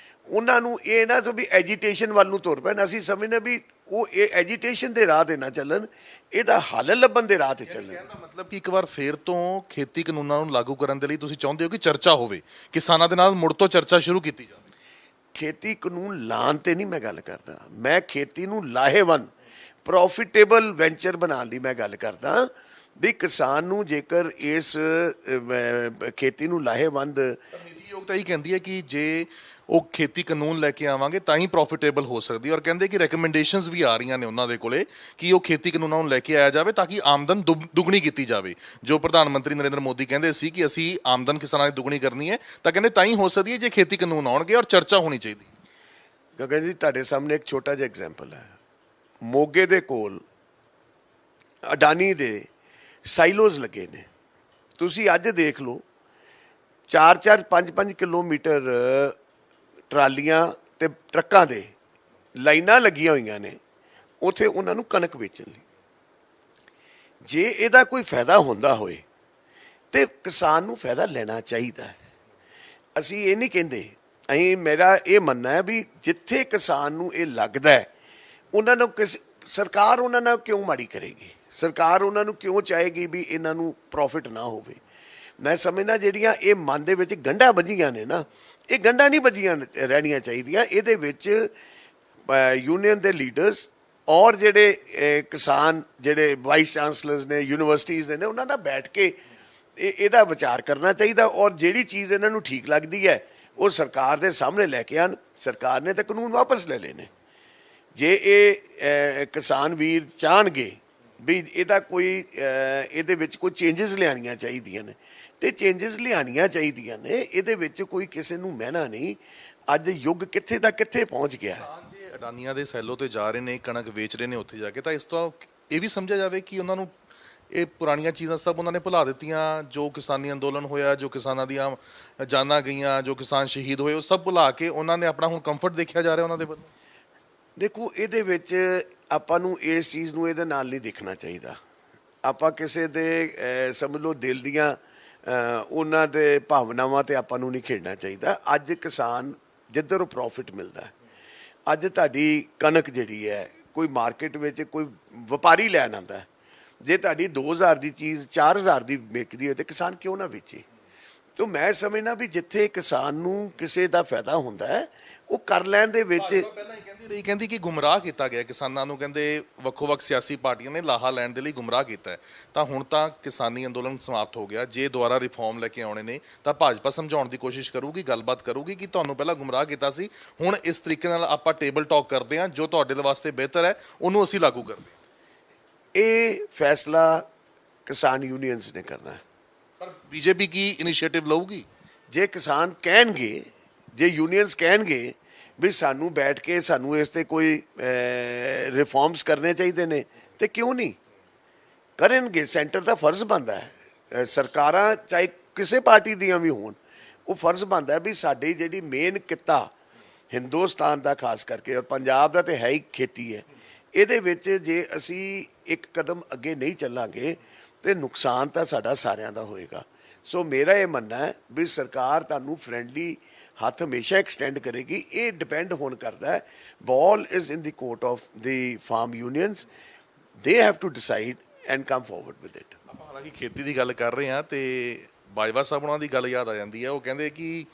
ਉਹਨਾਂ ਨੂੰ ਇਹ ਨਾ ਵੀ ਐਜੀਟੇਸ਼ਨ ਵੱਲ ਨੂੰ ਤੁਰ ਪੈਣ। ਅਸੀਂ ਸਮਝਦੇ ਵੀ ਉਹ ਇਹ ਐਜੀਟੇਸ਼ਨ ਦੇ ਰਾਹ 'ਤੇ ਨਾ ਚੱਲਣ, ਇਹਦਾ ਹੱਲ ਲੱਭਣ ਦੇ ਰਾਹ 'ਤੇ ਚੱਲਣ। ਮਤਲਬ ਕਿ ਇੱਕ ਵਾਰ ਫੇਰ ਤੋਂ ਖੇਤੀ ਕਾਨੂੰਨਾਂ ਨੂੰ ਲਾਗੂ ਕਰਨ ਦੇ ਲਈ ਤੁਸੀਂ ਚਾਹੁੰਦੇ ਹੋ ਕਿ ਚਰਚਾ ਹੋਵੇ, ਕਿਸਾਨਾਂ ਦੇ ਨਾਲ ਮੁੜ ਤੋਂ ਚਰਚਾ ਸ਼ੁਰੂ ਕੀਤੀ ਜਾਵੇ? ਖੇਤੀ ਕਾਨੂੰਨ ਲਾਉਣ 'ਤੇ ਨਹੀਂ ਮੈਂ ਗੱਲ ਕਰਦਾ, ਮੈਂ ਖੇਤੀ ਨੂੰ ਲਾਹੇਵੰਦ ਪ੍ਰੋਫਿਟੇਬਲ ਵੈਂਚਰ ਬਣਾਉਣ ਦੀ ਮੈਂ ਗੱਲ ਕਰਦਾ ਵੀ ਕਿਸਾਨ ਨੂੰ ਜੇਕਰ ਇਸ ਖੇਤੀ ਨੂੰ ਲਾਹੇਵੰਦ। ਨੀਤੀ ਆਯੋਗ ਤਾਂ ਇਹ ਕਹਿੰਦੀ ਹੈ ਕਿ ਜੇ ਉਹ ਖੇਤੀ ਕਾਨੂੰਨ ਲੈ ਕੇ ਆਵਾਂਗੇ ਤਾਂ ਹੀ ਪ੍ਰੋਫਿਟੇਬਲ ਹੋ ਸਕਦੀ, ਔਰ ਕਹਿੰਦੇ ਕਿ ਰეკਮੈਂਡੇਸ਼ਨਸ ਵੀ ਆ ਰਹੀਆਂ ਨੇ ਉਹਨਾਂ ਦੇ ਕੋਲੇ ਕਿ ਉਹ ਖੇਤੀ ਕਾਨੂੰਨਾਂ ਨੂੰ ਲੈ ਕੇ ਆਇਆ ਜਾਵੇ ਤਾਂ ਕਿ ਆਮਦਨ ਦੁੱਗਣੀ ਕੀਤੀ ਜਾਵੇ। ਜੋ ਪ੍ਰਧਾਨ ਮੰਤਰੀ ਨਰਿੰਦਰ ਮੋਦੀ ਕਹਿੰਦੇ ਸੀ ਕਿ ਅਸੀਂ ਆਮਦਨ ਕਿਸਾਨਾਂ ਦੀ ਦੁੱਗਣੀ ਕਰਨੀ ਹੈ, ਤਾਂ ਕਹਿੰਦੇ ਤਾਂ ਹੀ ਹੋ ਸਕਦੀ ਹੈ ਜੇ ਖੇਤੀ ਕਾਨੂੰਨ ਆਉਣਗੇ ਔਰ ਚਰਚਾ ਹੋਣੀ ਚਾਹੀਦੀ। ਗਗਨ ਜੀ, ਤੁਹਾਡੇ ਸਾਹਮਣੇ ਇੱਕ ਛੋਟਾ ਜਿਹਾ ਐਗਜ਼ਾਮਪਲ ਹੈ। ਮੋਗੇ ਦੇ ਕੋਲ ਅਡਾਨੀ ਦੇ ਸਾਈਲੋਜ਼ ਲੱਗੇ ਨੇ। ਤੁਸੀਂ ਅੱਜ ਦੇਖ ਲਓ 4-4, 5-5 ਕਿਲੋਮੀਟਰ ਟਰਾਲੀਆਂ ਤੇ ਟਰੱਕਾਂ ਦੇ ਲਾਈਨਾਂ ਲੱਗੀਆਂ ਹੋਈਆਂ ਨੇ ਉੱਥੇ ਉਹਨਾਂ ਨੂੰ ਕਣਕ ਵੇਚਣ ਲਈ। ਜੇ ਇਹਦਾ ਕੋਈ ਫਾਇਦਾ ਹੁੰਦਾ ਹੋਏ ਤੇ ਕਿਸਾਨ ਨੂੰ ਫਾਇਦਾ ਲੈਣਾ ਚਾਹੀਦਾ ਹੈ। ਅਸੀਂ ਇਹ ਨਹੀਂ ਕਹਿੰਦੇ, ਮੇਰਾ ਇਹ ਮੰਨਣਾ ਹੈ ਵੀ ਜਿੱਥੇ ਕਿਸਾਨ ਨੂੰ ਇਹ ਲੱਗਦਾ ਹੈ ਉਹਨਾਂ ਨੂੰ ਸਰਕਾਰ ਉਹਨਾਂ ਨਾਲ ਕਿਉਂ ਮਾੜੀ ਕਰੇਗੀ? ਸਰਕਾਰ ਉਹਨਾਂ ਨੂੰ ਕਿਉਂ ਚਾਹੇਗੀ ਵੀ ਇਹਨਾਂ ਨੂੰ ਪ੍ਰੋਫਿਟ ਨਾ ਹੋਵੇ? ਮੈਂ ਸਮਝਦਾ ਜਿਹੜੀਆਂ ਇਹ ਮਨ ਦੇ ਵਿੱਚ ਗੰਢਾਂ ਵੱਜੀਆਂ ਨੇ ਨਾ, ਇਹ ਗੰਢਾਂ ਨਹੀਂ ਵੱਜੀਆਂ ਰਹਿਣੀਆਂ ਚਾਹੀਦੀਆਂ। ਇਹਦੇ ਵਿੱਚ ਯੂਨੀਅਨ ਦੇ ਲੀਡਰਸ ਔਰ ਜਿਹੜੇ ਕਿਸਾਨ ਜਿਹੜੇ ਵਾਈਸ ਚਾਂਸਲਰਸ ਨੇ, ਯੂਨੀਵਰਸਿਟੀਜ਼ ਦੇ ਨੇ, ਉਹਨਾਂ ਨਾਲ ਬੈਠ ਕੇ ਇਹਦਾ ਵਿਚਾਰ ਕਰਨਾ ਚਾਹੀਦਾ ਔਰ ਜਿਹੜੀ ਚੀਜ਼ ਇਹਨਾਂ ਨੂੰ ਠੀਕ ਲੱਗਦੀ ਹੈ ਉਹ ਸਰਕਾਰ ਦੇ ਸਾਹਮਣੇ ਲੈ ਕੇ ਆਉਣ। ਸਰਕਾਰ ਨੇ ਤਾਂ ਕਾਨੂੰਨ ਵਾਪਸ ਲੈ ਲਏ ਨੇ। ਜੇ ਇਹ ਕਿਸਾਨ ਵੀਰ ਚਾਹਣਗੇ ਵੀ ਇਹਦਾ ਕੋਈ ਇਹਦੇ ਵਿੱਚ ਕੋਈ ਚੇਂਜਸ ਲਿਆਉਣੀਆਂ ਚਾਹੀਦੀਆਂ ਨੇ ਤੇ ਚੇਂਜਸ ਲਿਆਉਣੀਆਂ ਚਾਹੀਦੀਆਂ ਨੇ। ਇਹਦੇ ਵਿੱਚ ਕੋਈ ਕਿਸੇ ਨੂੰ ਮਹਿਣਾ ਨਹੀਂ। ਅੱਜ ਯੁੱਗ ਕਿੱਥੇ ਦਾ ਕਿੱਥੇ ਪਹੁੰਚ ਗਿਆ। ਜੇ ਅਡਾਨੀਆਂ ਦੇ ਸੈਲੋ ਤੇ ਜਾ ਰਹੇ ਨੇ, ਕਣਕ ਵੇਚ ਰਹੇ ਨੇ ਉੱਥੇ ਜਾ ਕੇ, ਤਾਂ ਇਸ ਤੋਂ ਇਹ ਵੀ ਸਮਝਿਆ ਜਾਵੇ ਕਿ ਉਹਨਾਂ ਨੂੰ ਇਹ ਪੁਰਾਣੀਆਂ ਚੀਜ਼ਾਂ ਸਭ ਉਹਨਾਂ ਨੇ ਭੁਲਾ ਦਿੱਤੀਆਂ। ਜੋ ਕਿਸਾਨੀ ਅੰਦੋਲਨ ਹੋਇਆ, ਜੋ ਕਿਸਾਨਾਂ ਦੀਆਂ ਜਾਨਾਂ ਗਈਆਂ, ਜੋ ਕਿਸਾਨ ਸ਼ਹੀਦ ਹੋਏ, ਉਹ ਸਭ ਭੁਲਾ ਕੇ ਉਹਨਾਂ ਨੇ ਆਪਣਾ ਹੁਣ ਕੰਫਰਟ ਦੇਖਿਆ ਜਾ ਰਿਹਾ ਉਹਨਾਂ ਦੇ ਵੱਲੋਂ। ਦੇਖੋ ਇਹਦੇ ਵਿੱਚ ਆਪਾਂ ਨੂੰ ਇਸ ਚੀਜ਼ ਨੂੰ ਇਹਦੇ ਨਾਲ ਨਹੀਂ ਦੇਖਣਾ ਚਾਹੀਦਾ। ਆਪਾਂ ਕਿਸੇ ਦੇ ਸਮਝ ਲਓ ਦਿਲ ਦੀਆਂ ਉਹਨਾਂ ਦੇ ਭਾਵਨਾਵਾਂ ਤੇ ਆਪਾਂ ਨੂੰ ਨਹੀਂ ਖੇਡਣਾ ਚਾਹੀਦਾ। ਅੱਜ ਕਿਸਾਨ ਜਿੱਧਰੋਂ ਪ੍ਰੋਫਿਟ ਮਿਲਦਾ, ਅੱਜ ਤੁਹਾਡੀ ਕਣਕ ਜਿਹੜੀ ਹੈ ਕੋਈ ਮਾਰਕੀਟ ਵਿੱਚ ਕੋਈ ਵਪਾਰੀ ਲੈਣ ਆਉਂਦਾ, ਜੇ ਤੁਹਾਡੀ 2000 ਦੀ ਚੀਜ਼ 4000 ਦੀ ਵਿਕਦੀ ਹੋਵੇ ਤੇ ਕਿਸਾਨ ਕਿਉਂ ਨਾ ਵੇਚੇ। ਤਾਂ ਮੈਂ ਸਮਝਣਾ ਵੀ ਜਿੱਥੇ ਕਿਸਾਨ ਨੂੰ ਕਿਸੇ ਦਾ ਫਾਇਦਾ ਹੁੰਦਾ ਹੈ ਉਹ ਕਰ ਲੈਣ ਦੇ ਵਿੱਚ। ਪਹਿਲਾਂ ਹੀ ਕਹਿੰਦੀ ਰਹੀ, ਕਹਿੰਦੀ ਕਿ ਗੁੰਮਰਾਹ ਕੀਤਾ ਗਿਆ ਕਿਸਾਨਾਂ ਨੂੰ, ਕਹਿੰਦੇ ਵੱਖੋ-ਵੱਖ ਸਿਆਸੀ ਪਾਰਟੀਆਂ ਨੇ ਲਾਹਾ ਲੈਣ ਦੇ ਲਈ ਗੁੰਮਰਾਹ ਕੀਤਾ ਹੈ। ਤਾਂ ਹੁਣ ਤਾਂ ਕਿਸਾਨੀ ਅੰਦੋਲਨ ਸਮਾਪਤ ਹੋ ਗਿਆ। ਜੇ ਦੁਬਾਰਾ ਰਿਫਾਰਮ ਲੈ ਕੇ ਆਉਣੇ ਨੇ ਤਾਂ ਭਾਜਪਾ ਸਮਝਾਉਣ ਦੀ ਕੋਸ਼ਿਸ਼ ਕਰੂਗੀ, ਗੱਲਬਾਤ ਕਰੂਗੀ ਕਿ ਤੁਹਾਨੂੰ ਪਹਿਲਾਂ ਗੁੰਮਰਾਹ ਕੀਤਾ ਸੀ, ਹੁਣ ਇਸ ਤਰੀਕੇ ਨਾਲ ਆਪਾਂ ਟੇਬਲ ਟਾਕ ਕਰਦੇ ਹਾਂ, ਜੋ ਤੁਹਾਡੇ ਵਾਸਤੇ ਬਿਹਤਰ ਹੈ ਉਹਨੂੰ ਅਸੀਂ ਲਾਗੂ ਕਰਦੇ ਹਾਂ। ਇਹ ਫੈਸਲਾ ਕਿਸਾਨ ਯੂਨੀਅਨਸ ਨੇ ਕਰਨਾ ਹੈ। ਪਰ ਬੀਜੇਪੀ ਕੀ ਇਨੀਸ਼ੀਏਟਿਵ ਲਊਗੀ? ਜੇ ਕਿਸਾਨ ਕਹਿਣਗੇ, ਜੇ ਯੂਨੀਅਨਸ ਕਹਿਣਗੇ ਵੀ ਸਾਨੂੰ ਬੈਠ ਕੇ ਸਾਨੂੰ ਇਸ ਤੇ ਕੋਈ ਰਿਫਾਰਮਸ ਕਰਨੇ ਚਾਹੀਦੇ ਨੇ, ਤੇ ਕਿਉਂ ਨਹੀਂ ਕਰਨਗੇ। ਸੈਂਟਰ ਦਾ ਫਰਜ਼ ਬਣਦਾ ਹੈ, ਸਰਕਾਰਾਂ ਚਾਹੇ ਕਿਸੇ ਪਾਰਟੀ ਦੀਆਂ ਵੀ ਹੋਣ, ਉਹ ਫਰਜ਼ ਬਣਦਾ ਵੀ ਸਾਡੀ ਜਿਹੜੀ ਮੇਨ ਕਿੱਤਾ ਹਿੰਦੁਸਤਾਨ ਦਾ ਖਾਸ ਕਰਕੇ ਔਰ ਪੰਜਾਬ ਦਾ ਤੇ ਹੈ ਹੀ ਖੇਤੀ ਹੈ, ਇਹਦੇ ਵਿੱਚ ਜੇ ਅਸੀਂ ਇੱਕ ਕਦਮ ਅੱਗੇ ਨਹੀਂ ਚੱਲਾਂਗੇ ਤੇ ਨੁਕਸਾਨ ਤਾਂ ਸਾਡਾ ਸਾਰਿਆਂ ਦਾ ਹੋਏਗਾ। ਸੋ ਮੇਰਾ ਇਹ ਮੰਨਣਾ ਹੈ ਵੀ ਸਰਕਾਰ ਤੁਹਾਨੂੰ ਫਰੈਂਡਲੀ ਹੱਥ ਹਮੇਸ਼ਾ ਐਕਸਟੈਂਡ ਕਰੇਗੀ। ਇਹ ਡਿਪੈਂਡ ਹੋਣ ਕਰਦਾ ਹੈ, ball is in the court of the farm unions, they have to decide and come forward with it. ਆਪਾਂ ਹਾਲਾਂਕਿ ਖੇਤੀ ਦੀ ਗੱਲ ਕਰ ਰਹੇ ਹਾਂ ਤੇ ਬਾਜਵਾ ਸਾਹਿਬ ਉਹਨਾਂ ਦੀ ਗੱਲ ਯਾਦ ਆ ਜਾਂਦੀ ਹੈ। ਉਹ ਕਹਿੰਦੇ ਕਿ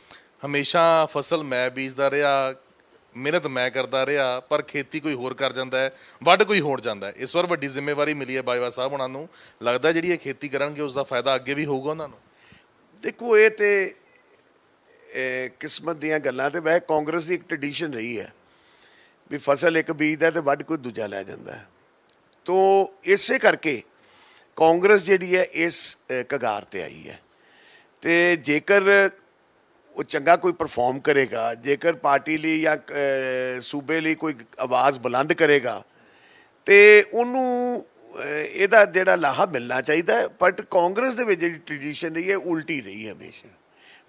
ਹਮੇਸ਼ਾ ਫਸਲ ਮੈਂ ਬੀਜਦਾ ਰਿਹਾ, ਮਿਹਨਤ ਮੈਂ ਕਰਦਾ ਰਿਹਾ, ਪਰ ਖੇਤੀ ਕੋਈ ਹੋਰ ਕਰ ਜਾਂਦਾ ਹੈ, ਵੱਢ ਕੋਈ ਹੋਰ ਜਾਂਦਾ ਹੈ। ਇਸ ਵਾਰ ਵੱਡੀ ਜ਼ਿੰਮੇਵਾਰੀ ਮਿਲੀ ਹੈ ਬਾਜਵਾ ਸਾਹਿਬ ਉਹਨਾਂ ਨੂੰ, ਲੱਗਦਾ ਜਿਹੜੀ ਇਹ ਖੇਤੀ ਕਰਨਗੇ ਉਸ ਦਾ ਫਾਇਦਾ ਅੱਗੇ ਵੀ ਹੋਊਗਾ ਉਹਨਾਂ ਨੂੰ। ਦੇਖੋ ਇਹ ਤੇ ਕਿਸਮਤ ਦੀਆਂ ਗੱਲਾਂ, ਤੇ ਵੈਸੇ ਕਾਂਗਰਸ ਦੀ ਇੱਕ ਟ੍ਰੈਡੀਸ਼ਨ ਰਹੀ ਹੈ ਵੀ ਫਸਲ ਇੱਕ ਬੀਜਦਾ ਤੇ ਵੱਢ ਕੋਈ ਦੂਜਾ ਲੈ ਜਾਂਦਾ ਹੈ। ਤੋ ਇਸੇ ਕਰਕੇ ਕਾਂਗਰਸ ਜਿਹੜੀ ਹੈ ਇਸ ਕਗਾਰ ਤੇ ਆਈ ਹੈ। ਤੇ ਜੇਕਰ ਉਹ ਚੰਗਾ ਕੋਈ ਪਰਫਾਰਮ ਕਰੇਗਾ, ਜੇਕਰ ਪਾਰਟੀ ਲਈ ਜਾਂ ਸੂਬੇ ਲਈ ਕੋਈ ਆਵਾਜ਼ ਬੁਲੰਦ ਕਰੇਗਾ ਤੇ ਉਹਨੂੰ ਇਹਦਾ ਜਿਹੜਾ ਲਾਹਾ ਮਿਲਣਾ ਚਾਹੀਦਾ ਹੈ। ਬਟ ਕਾਂਗਰਸ ਦੇ ਵਿੱਚ ਜਿਹੜੀ ਟ੍ਰੈਡੀਸ਼ਨ ਰਹੀ ਹੈ ਉਲਟੀ ਰਹੀ ਹੈ, ਹਮੇਸ਼ਾ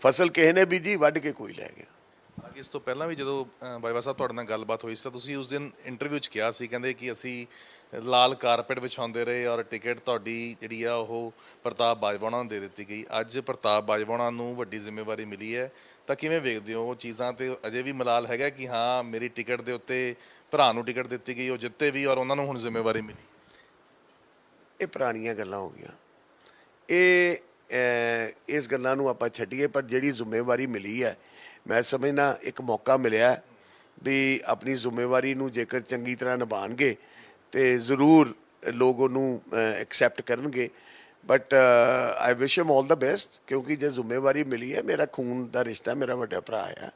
ਫਸਲ ਕਿਸੇ ਨੇ ਬੀਜੀ ਵੱਢ ਕੇ ਕੋਈ ਲੈ ਗਿਆ। ਹਾਲਾਂਕਿ ਇਸ ਤੋਂ ਪਹਿਲਾਂ ਵੀ ਜਦੋਂ ਬਾਜਵਾ ਸਾਹਿਬ ਤੁਹਾਡੇ ਨਾਲ ਗੱਲਬਾਤ ਹੋਈ ਸੀ ਤਾਂ ਤੁਸੀਂ ਉਸ ਦਿਨ ਇੰਟਰਵਿਊ 'ਚ ਕਿਹਾ ਸੀ, ਕਹਿੰਦੇ ਕਿ ਅਸੀਂ ਲਾਲ ਕਾਰਪੇਟ ਵਿਛਾਉਂਦੇ ਰਹੇ ਔਰ ਟਿਕਟ ਤੁਹਾਡੀ ਜਿਹੜੀ ਆ ਉਹ ਪ੍ਰਤਾਪ ਬਾਜਵਾ ਨੂੰ ਦੇ ਦਿੱਤੀ ਗਈ। ਅੱਜ ਪ੍ਰਤਾਪ ਬਾਜਵਾ ਨੂੰ ਵੱਡੀ ਜ਼ਿੰਮੇਵਾਰੀ ਮਿਲੀ ਹੈ, ਤਾਂ ਕਿਵੇਂ ਵੇਖਦੇ ਹੋ ਉਹ ਚੀਜ਼ਾਂ? ਤੇ ਅਜੇ ਵੀ ਮਲਾਲ ਹੈਗਾ ਕਿ ਹਾਂ ਮੇਰੀ ਟਿਕਟ ਦੇ ਉੱਤੇ ਭਰਾ ਨੂੰ ਟਿਕਟ ਦਿੱਤੀ ਗਈ, ਉਹ ਜਿੱਤੇ ਵੀ ਔਰ ਉਹਨਾਂ ਨੂੰ ਹੁਣ ਜ਼ਿੰਮੇਵਾਰੀ ਮਿਲੀ? ਇਹ ਪੁਰਾਣੀਆਂ ਗੱਲਾਂ ਹੋ ਗਈਆਂ, ਇਹ ਇਸ ਗੱਲਾਂ ਨੂੰ ਆਪਾਂ ਛੱਡੀਏ। ਪਰ ਜਿਹੜੀ ਜ਼ਿੰਮੇਵਾਰੀ ਮਿਲੀ ਹੈ, ਮੈਂ ਸਮਝਦਾ ਇੱਕ ਮੌਕਾ ਮਿਲਿਆ ਵੀ ਆਪਣੀ ਜ਼ਿੰਮੇਵਾਰੀ ਨੂੰ ਜੇਕਰ ਚੰਗੀ ਤਰ੍ਹਾਂ ਨਿਭਾਉਣਗੇ ਤੇ ਜ਼ਰੂਰ ਲੋਕ ਉਹਨੂੰ ਐਕਸੈਪਟ ਕਰਨਗੇ। But I wish him all the best, ਕਿਉਂਕਿ ਜੇ ਜ਼ਿੰਮੇਵਾਰੀ ਮਿਲੀ ਹੈ, ਮੇਰਾ ਖੂਨ ਦਾ ਰਿਸ਼ਤਾ, ਮੇਰਾ ਵੱਡਾ ਭਰਾ ਹੈ।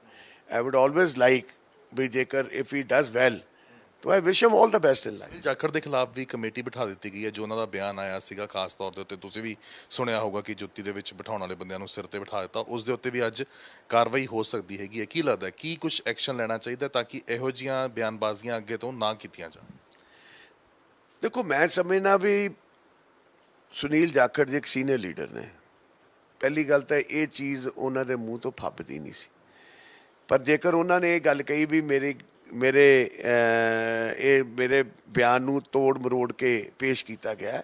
ਆਈ ਵੁੱਡ ਆਲਵੇਜ਼ ਲਾਈਕ ਵੀ ਜੇਕਰ ਇਫ ਹੀ ਡਜ਼ ਵੈਲ ਤਾਂ I wish him all the best in life. Sunil Jakhar ਦੇ ਖਿਲਾਫ ਵੀ ਕਮੇਟੀ ਬਿਠਾ ਦਿੱਤੀ ਗਈ ਹੈ, ਜੋ ਉਹਨਾਂ ਦਾ ਬਿਆਨ ਆਇਆ ਸੀਗਾ ਖਾਸ ਤੌਰ ਦੇ ਉੱਤੇ ਤੁਸੀਂ ਵੀ ਸੁਣਿਆ ਹੋਊਗਾ ਕਿ ਜੁੱਤੀ ਦੇ ਵਿੱਚ ਬਿਠਾਉਣ ਵਾਲੇ ਬੰਦਿਆਂ ਨੂੰ ਸਿਰ ਤੇ ਬਿਠਾ ਦਿੱਤਾ, ਉਸ ਦੇ ਉੱਤੇ ਵੀ ਅੱਜ ਕਾਰਵਾਈ ਹੋ ਸਕਦੀ ਹੈਗੀ ਹੈ। ਕੀ ਲੱਗਦਾ ਕੀ ਕੁਝ ਐਕਸ਼ਨ ਲੈਣਾ ਚਾਹੀਦਾ ਤਾਂ ਕਿ ਇਹੋ ਜਿਹੀਆਂ ਬਿਆਨਬਾਜ਼ੀਆਂ ਅੱਗੇ ਤੋਂ ਨਾ ਕੀਤੀਆਂ ਜਾਣ? ਦੇਖੋ ਮੈਂ ਸਮਝਣਾ ਵੀ ਸੁਨੀਲ ਜਾਖੜ ਜੀ ਇੱਕ ਸੀਨੀਅਰ ਲੀਡਰ ਨੇ। ਪਹਿਲੀ ਗੱਲ ਤਾਂ ਇਹ ਚੀਜ਼ ਉਹਨਾਂ ਦੇ ਮੂੰਹ ਤੋਂ ਫੱਬਦੀ ਨਹੀਂ ਸੀ, ਪਰ ਜੇਕਰ ਉਹਨਾਂ ਨੇ ਇਹ ਗੱਲ ਕਹੀ ਵੀ ਮੇਰੇ ਬਿਆਨ ਨੂੰ ਤੋੜ ਮਰੋੜ ਕੇ ਪੇਸ਼ ਕੀਤਾ ਗਿਆ,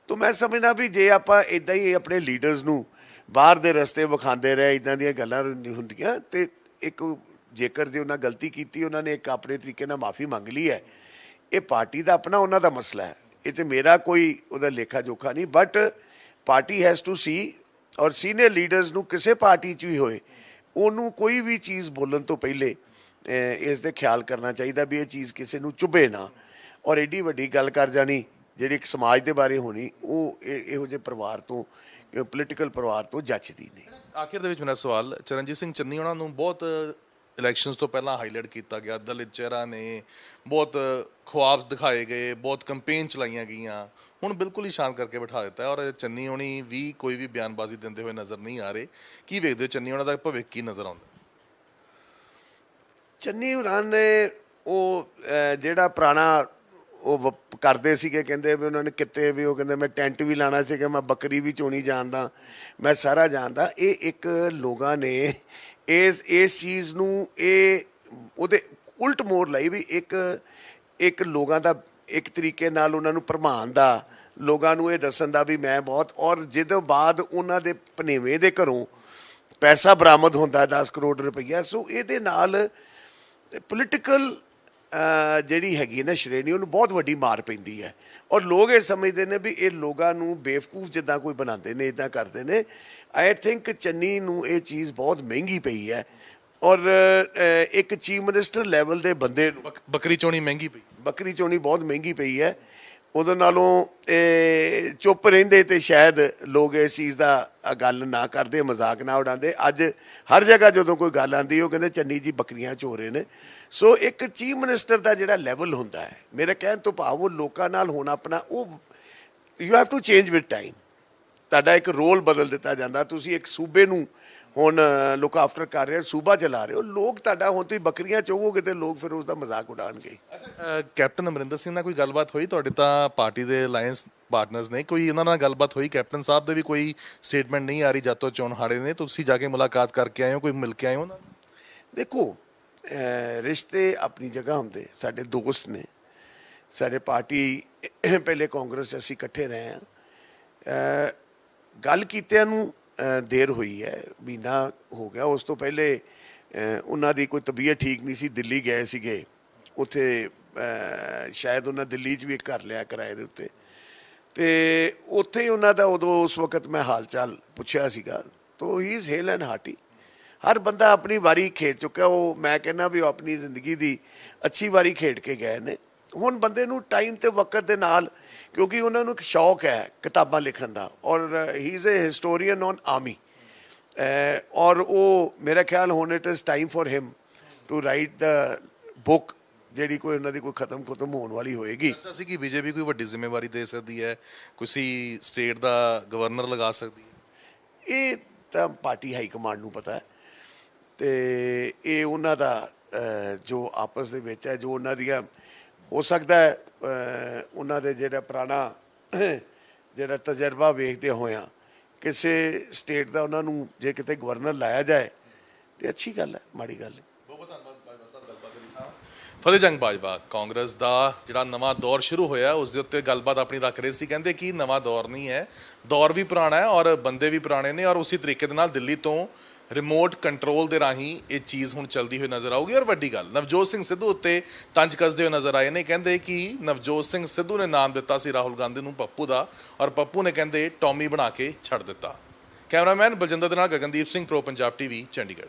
ਤਾਂ ਮੈਂ ਸਮਝਦਾ ਵੀ ਜੇ ਆਪਾਂ ਇੱਦਾਂ ਹੀ ਆਪਣੇ ਲੀਡਰਸ ਨੂੰ ਬਾਹਰ ਦੇ ਰਸਤੇ ਵਿਖਾਉਂਦੇ ਰਹੇ, ਇੱਦਾਂ ਦੀਆਂ ਗੱਲਾਂ ਨਹੀਂ ਹੁੰਦੀਆਂ। ਤੇ ਇੱਕ ਜੇਕਰ ਜੇ ਉਹਨਾਂ ਗਲਤੀ ਕੀਤੀ, ਉਹਨਾਂ ਨੇ ਇੱਕ ਆਪਣੇ ਤਰੀਕੇ ਨਾਲ ਮਾਫੀ ਮੰਗ ਲਈ ਹੈ, ਇਹ ਪਾਰਟੀ ਦਾ ਆਪਣਾ ਉਹਨਾਂ ਦਾ ਮਸਲਾ ਹੈ, ਇਹ ਤੇ ਮੇਰਾ ਕੋਈ ਉਹਦਾ ਲੇਖਾ ਜੋਖਾ ਨਹੀਂ। But party has to see, ਔਰ ਸੀਨੀਅਰ ਲੀਡਰਸ ਨੂੰ ਕਿਸੇ ਪਾਰਟੀ 'ਚ ਵੀ ਹੋਏ, ਉਹਨੂੰ ਕੋਈ ਵੀ ਚੀਜ਼ ਬੋਲਣ ਤੋਂ ਪਹਿਲੇ ਇਸ ਦੇ ਖਿਆਲ ਕਰਨਾ ਚਾਹੀਦਾ ਵੀ ਇਹ ਚੀਜ਼ ਕਿਸੇ ਨੂੰ ਚੁਭੇ ਨਾ। ਔਰ ਐਡੀ ਵੱਡੀ ਗੱਲ ਕਰ ਜਾਣੀ ਜਿਹੜੀ ਇੱਕ ਸਮਾਜ ਦੇ ਬਾਰੇ ਹੋਣੀ, ਉਹ ਇਹੋ ਜਿਹੇ ਪਰਿਵਾਰ ਤੋਂ, ਪੋਲੀਟੀਕਲ ਪਰਿਵਾਰ ਤੋਂ ਜੱਚਦੀ ਨਹੀਂ। ਆਖਿਰ ਦੇ ਵਿੱਚ ਮੇਰਾ ਸਵਾਲ, ਚਰਨਜੀਤ ਸਿੰਘ ਚੰਨੀ ਉਹਨਾਂ ਨੂੰ ਬਹੁਤ ਇਲੈਕਸ਼ਨਸ ਤੋਂ ਪਹਿਲਾਂ ਹਾਈਲਾਈਟ ਕੀਤਾ ਗਿਆ, ਦਲਿਤ ਚਿਹਰਾ ਨੇ, ਬਹੁਤ ਖੁਆਬ ਦਿਖਾਏ ਗਏ, ਬਹੁਤ ਕੰਪੇਨ ਚਲਾਈਆਂ ਗਈਆਂ, ਹੁਣ ਬਿਲਕੁਲ ਹੀ ਸ਼ਾਂਤ ਕਰਕੇ ਬਿਠਾ ਦਿੱਤਾ ਔਰ ਚੰਨੀ ਹੋਣੀ ਵੀ ਕੋਈ ਵੀ ਬਿਆਨਬਾਜ਼ੀ ਦਿੰਦੇ ਹੋਏ ਨਜ਼ਰ ਨਹੀਂ ਆ ਰਹੇ। ਕੀ ਵੇਖਦੇ ਹੋ ਚੰਨੀ ਹੋਣਾ ਦਾ ਭਵਿੱਖ ਕੀ ਨਜ਼ਰ ਆਉਂਦਾ? ਚੰਨੀ ਹੋਰਾਂ ਨੇ ਉਹ ਜਿਹੜਾ ਪੁਰਾਣਾ ਉਹ ਕਰਦੇ ਸੀਗੇ, ਕਹਿੰਦੇ ਵੀ ਉਹਨਾਂ ਨੇ ਕਿਤੇ ਵੀ, ਉਹ ਕਹਿੰਦੇ ਮੈਂ ਟੈਂਟ ਵੀ ਲਾਣਾ ਸੀਗਾ, ਮੈਂ ਬੱਕਰੀ ਵੀ ਚੋਣੀ ਜਾਣਦਾ, ਮੈਂ ਸਾਰਾ ਜਾਣਦਾ। ਇਹ ਇੱਕ ਲੋਕਾਂ ਨੇ ਇਸ ਚੀਜ਼ ਨੂੰ ਉਹਦੇ ਉਲਟ ਮੋੜ ਲਈ ਵੀ ਇੱਕ ਲੋਕਾਂ ਦਾ ਇੱਕ ਤਰੀਕੇ ਨਾਲ ਉਹਨਾਂ ਨੂੰ ਭਰਮਾਉਣ ਦਾ, ਲੋਕਾਂ ਨੂੰ ਇਹ ਦੱਸਣ ਦਾ ਵੀ ਮੈਂ ਬਹੁਤ, ਔਰ ਜਿਹਦੇ ਬਾਅਦ ਉਹਨਾਂ ਦੇ ਭਨੇਵੇਂ ਦੇ ਘਰੋਂ ਪੈਸਾ ਬਰਾਮਦ ਹੁੰਦਾ 10 ਕਰੋੜ ਰੁਪਈਆ। ਸੋ ਇਹਦੇ ਨਾਲ ਪੋਲੀਟੀਕਲ ਜਿਹੜੀ ਹੈਗੀ ਨਾ ਸ਼੍ਰੇਣੀ, ਉਹਨੂੰ ਬਹੁਤ ਵੱਡੀ ਮਾਰ ਪੈਂਦੀ ਹੈ। ਔਰ ਲੋਕ ਇਹ ਸਮਝਦੇ ਨੇ ਵੀ ਇਹ ਲੋਕਾਂ ਨੂੰ ਬੇਵਕੂਫ ਜਿੱਦਾਂ ਕੋਈ ਬਣਾਉਂਦੇ ਨੇ, ਇੱਦਾਂ ਕਰਦੇ ਨੇ। ਆਈ ਥਿੰਕ ਚੰਨੀ ਨੂੰ ਇਹ ਚੀਜ਼ ਬਹੁਤ ਮਹਿੰਗੀ ਪਈ ਹੈ। ਔਰ ਇੱਕ ਚੀਫ ਮਿਨਿਸਟਰ ਲੈਵਲ ਦੇ ਬੰਦੇ ਨੂੰ ਬੱਕਰੀ ਚੋਣੀ ਮਹਿੰਗੀ ਪਈ, ਬੱਕਰੀ ਚੋਣੀ ਬਹੁਤ ਮਹਿੰਗੀ ਪਈ ਹੈ। ਉਹਦੇ ਨਾਲੋਂ ਚੁੱਪ ਰਹਿੰਦੇ ਤੇ ਸ਼ਾਇਦ ਲੋਕ ਇਸ ਚੀਜ਼ ਦਾ ਗੱਲ ਨਾ ਕਰਦੇ, ਮਜ਼ਾਕ ਨਾ ਉਡਾਉਂਦੇ। ਅੱਜ ਹਰ ਜਗ੍ਹਾ ਜਦੋਂ ਕੋਈ ਗੱਲ ਆਉਂਦੀ, ਉਹ ਕਹਿੰਦੇ ਚੰਨੀ ਜੀ ਬੱਕਰੀਆਂ ਚੋ ਰਹੇ ਨੇ। ਸੋ ਇੱਕ ਚੀਫ ਮਿਨਿਸਟਰ ਦਾ ਜਿਹੜਾ ਲੈਵਲ ਹੁੰਦਾ ਹੈ, ਮੇਰੇ ਕਹਿਣ ਤੋਂ ਭਾਵ ਉਹ ਲੋਕਾਂ ਨਾਲ ਹੋਣਾ ਆਪਣਾ, ਉਹ you have to change with time. ਤੁਹਾਡਾ ਇੱਕ ਰੋਲ ਬਦਲ ਦਿੱਤਾ ਜਾਂਦਾ। ਤੁਸੀਂ ਇੱਕ ਸੂਬੇ ਨੂੰ ਹੁਣ ਲੁੱਕ ਆਫਟਰ ਕਰ ਰਹੇ ਹੋ, ਸੂਬਾ ਚਲਾ ਰਹੇ ਹੋ, ਲੋਕ ਤੁਹਾਡਾ ਹੁਣ ਤੁਸੀਂ ਬੱਕਰੀਆਂ ਚੋਵੋਗੇ ਤੇ ਲੋਕ ਫਿਰ ਉਸ ਦਾ ਮਜ਼ਾਕ ਉਡਾਉਣਗੇ। ਕੈਪਟਨ ਅਮਰਿੰਦਰ ਸਿੰਘ ਨਾਲ ਕੋਈ ਗੱਲਬਾਤ ਹੋਈ? ਤੁਹਾਡੇ ਤਾਂ ਪਾਰਟੀ ਦੇ ਅਲਾਈਅੰਸ ਪਾਰਟਨਰਸ ਨੇ, ਕੋਈ ਉਹਨਾਂ ਨਾਲ ਗੱਲਬਾਤ ਹੋਈ? ਕੈਪਟਨ ਸਾਹਿਬ ਦੇ ਵੀ ਕੋਈ ਸਟੇਟਮੈਂਟ ਨਹੀਂ ਆ ਰਹੀ ਜਦ ਤੋਂ ਚੋਣ ਹਾਰੇ ਨੇ, ਤੁਸੀਂ ਜਾ ਕੇ ਮੁਲਾਕਾਤ ਕਰਕੇ ਆਏ ਹੋ, ਕੋਈ ਮਿਲ ਕੇ ਆਏ ਹੋ ਉਹਨਾਂ ਨੂੰ? ਦੇਖੋ, ਰਿਸ਼ਤੇ ਆਪਣੀ ਜਗ੍ਹਾ ਹੁੰਦੇ, ਸਾਡੇ ਦੋਸਤ ਨੇ, ਸਾਡੇ ਪਾਰਟੀ ਪਹਿਲੇ ਕਾਂਗਰਸ ਅਸੀਂ ਇਕੱਠੇ ਰਹੇ ਹਾਂ। ਗੱਲ ਕੀਤਿਆਂ ਨੂੰ ਦੇਰ ਹੋਈ ਹੈ, ਮਹੀਨਾ ਹੋ ਗਿਆ। ਉਸ ਤੋਂ ਪਹਿਲੇ ਉਹਨਾਂ ਦੀ ਕੋਈ ਤਬੀਅਤ ਠੀਕ ਨਹੀਂ ਸੀ, ਦਿੱਲੀ ਗਏ ਸੀਗੇ। ਉੱਥੇ ਸ਼ਾਇਦ ਉਹਨਾਂ ਦਿੱਲੀ 'ਚ ਵੀ ਇੱਕ ਘਰ ਲਿਆ ਕਿਰਾਏ ਦੇ ਉੱਤੇ, ਅਤੇ ਉੱਥੇ ਹੀ ਉਹਨਾਂ ਦਾ ਉਦੋਂ ਉਸ ਵਕਤ ਮੈਂ ਹਾਲ ਚਾਲ ਪੁੱਛਿਆ ਸੀਗਾ। ਤੋ ਹੀ ਇਜ਼ ਹੇਲ ਐਂਡ ਹਾਰਟੀ। ਹਰ ਬੰਦਾ ਆਪਣੀ ਵਾਰੀ ਖੇਡ ਚੁੱਕਿਆ। ਉਹ ਮੈਂ ਕਹਿੰਦਾ ਵੀ ਉਹ ਆਪਣੀ ਜ਼ਿੰਦਗੀ ਦੀ ਅੱਛੀ ਵਾਰੀ ਖੇਡ ਕੇ ਗਏ ਨੇ। ਹੁਣ ਬੰਦੇ ਨੂੰ ਟਾਈਮ ਤੇ ਵਕਤ ਦੇ ਨਾਲ, ਕਿਉਂਕਿ ਉਹਨਾਂ ਨੂੰ ਇੱਕ ਸ਼ੌਕ ਹੈ ਕਿਤਾਬਾਂ ਲਿਖਣ ਦਾ, ਔਰ he is a historian on army. ਔਰ ਉਹ ਮੇਰਾ ਖਿਆਲ ਹੁਣ it is time for him to write the book, ਜਿਹੜੀ ਕੋਈ ਉਹਨਾਂ ਦੀ ਕੋਈ ਖਤਮ ਹੋਣ ਵਾਲੀ ਹੋਏਗੀ। ਅੱਛਾ ਸੀ ਕਿ ਬੀਜੇਪੀ ਕੋਈ ਵੱਡੀ ਜ਼ਿੰਮੇਵਾਰੀ ਦੇ ਸਕਦੀ ਹੈ, ਕਿਸੇ ਸਟੇਟ ਦਾ ਗਵਰਨਰ ਲਗਾ ਸਕਦੀ ਹੈ? ਇਹ ਤਾਂ ਪਾਰਟੀ ਹਾਈ ਕਮਾਂਡ ਨੂੰ ਪਤਾ ਹੈ, ਅਤੇ ਇਹ ਉਹਨਾਂ ਦਾ ਜੋ ਆਪਸ ਦੇ ਵਿੱਚ ਹੈ, ਜੋ ਉਹਨਾਂ ਦੀਆਂ ਹੋ ਸਕਦਾ ਹੈ ਉਹਨਾਂ ਦੇ ਜਿਹੜਾ ਪੁਰਾਣਾ ਜਿਹੜਾ ਤਜਰਬਾ ਵੇਖਦੇ ਹੋਇਆਂ ਕਿਸੇ ਸਟੇਟ ਦਾ ਉਹਨਾਂ ਨੂੰ ਜੇ ਕਿਤੇ ਗਵਰਨਰ ਲਾਇਆ ਜਾਏ ਤੇ ਅੱਛੀ ਗੱਲ ਹੈ, ਮਾੜੀ ਗੱਲ ਨਹੀਂ। ਬਹੁਤ ਧੰਨਵਾਦ ਬਾਜਵਾ ਸਾਹਿਬ ਗੱਲਬਾਤ ਲਈ। ਫਤਿਹ ਜੰਗ ਬਾਜਵਾ ਕਾਂਗਰਸ ਦਾ ਜਿਹੜਾ ਨਵਾਂ ਦੌਰ ਸ਼ੁਰੂ ਹੋਇਆ ਉਸ ਦੇ ਉੱਤੇ ਗੱਲਬਾਤ ਆਪਣੀ ਰੱਖ ਰਹੇ ਸੀ। ਕਹਿੰਦੇ ਕਿ ਨਵਾਂ ਦੌਰ ਨਹੀਂ ਹੈ, ਦੌਰ ਵੀ ਪੁਰਾਣਾ ਹੈ ਔਰ ਬੰਦੇ ਵੀ ਪੁਰਾਣੇ ਨੇ, ਔਰ ਉਸੇ ਤਰੀਕੇ ਦੇ ਨਾਲ ਦਿੱਲੀ ਤੋਂ ਰਿਮੋਟ ਕੰਟਰੋਲ ਦੇ ਰਾਹੀਂ ਇਹ ਚੀਜ਼ ਹੁਣ ਚੱਲਦੀ ਹੋਈ ਨਜ਼ਰ ਆਊਗੀ। ਔਰ ਵੱਡੀ ਗੱਲ, ਨਵਜੋਤ ਸਿੰਘ ਸਿੱਧੂ ਉੱਤੇ ਤੰਜ ਕੱਸਦੇ ਹੋਏ ਨਜ਼ਰ ਆਏ ਨੇ। ਕਹਿੰਦੇ ਕਿ ਨਵਜੋਤ ਸਿੰਘ ਸਿੱਧੂ ਨੇ ਨਾਮ ਦਿੱਤਾ ਸੀ ਰਾਹੁਲ ਗਾਂਧੀ ਨੂੰ ਪੱਪੂ ਦਾ, ਔਰ ਪੱਪੂ ਨੇ ਕਹਿੰਦੇ ਟੌਮੀ ਬਣਾ ਕੇ ਛੱਡ ਦਿੱਤਾ। ਕੈਮਰਾਮੈਨ ਬਲਜਿੰਦਰ ਦੇ ਨਾਲ ਗਗਨਦੀਪ ਸਿੰਘ, ਪ੍ਰੋ ਪੰਜਾਬ ਟੀਵੀ, ਚੰਡੀਗੜ੍ਹ।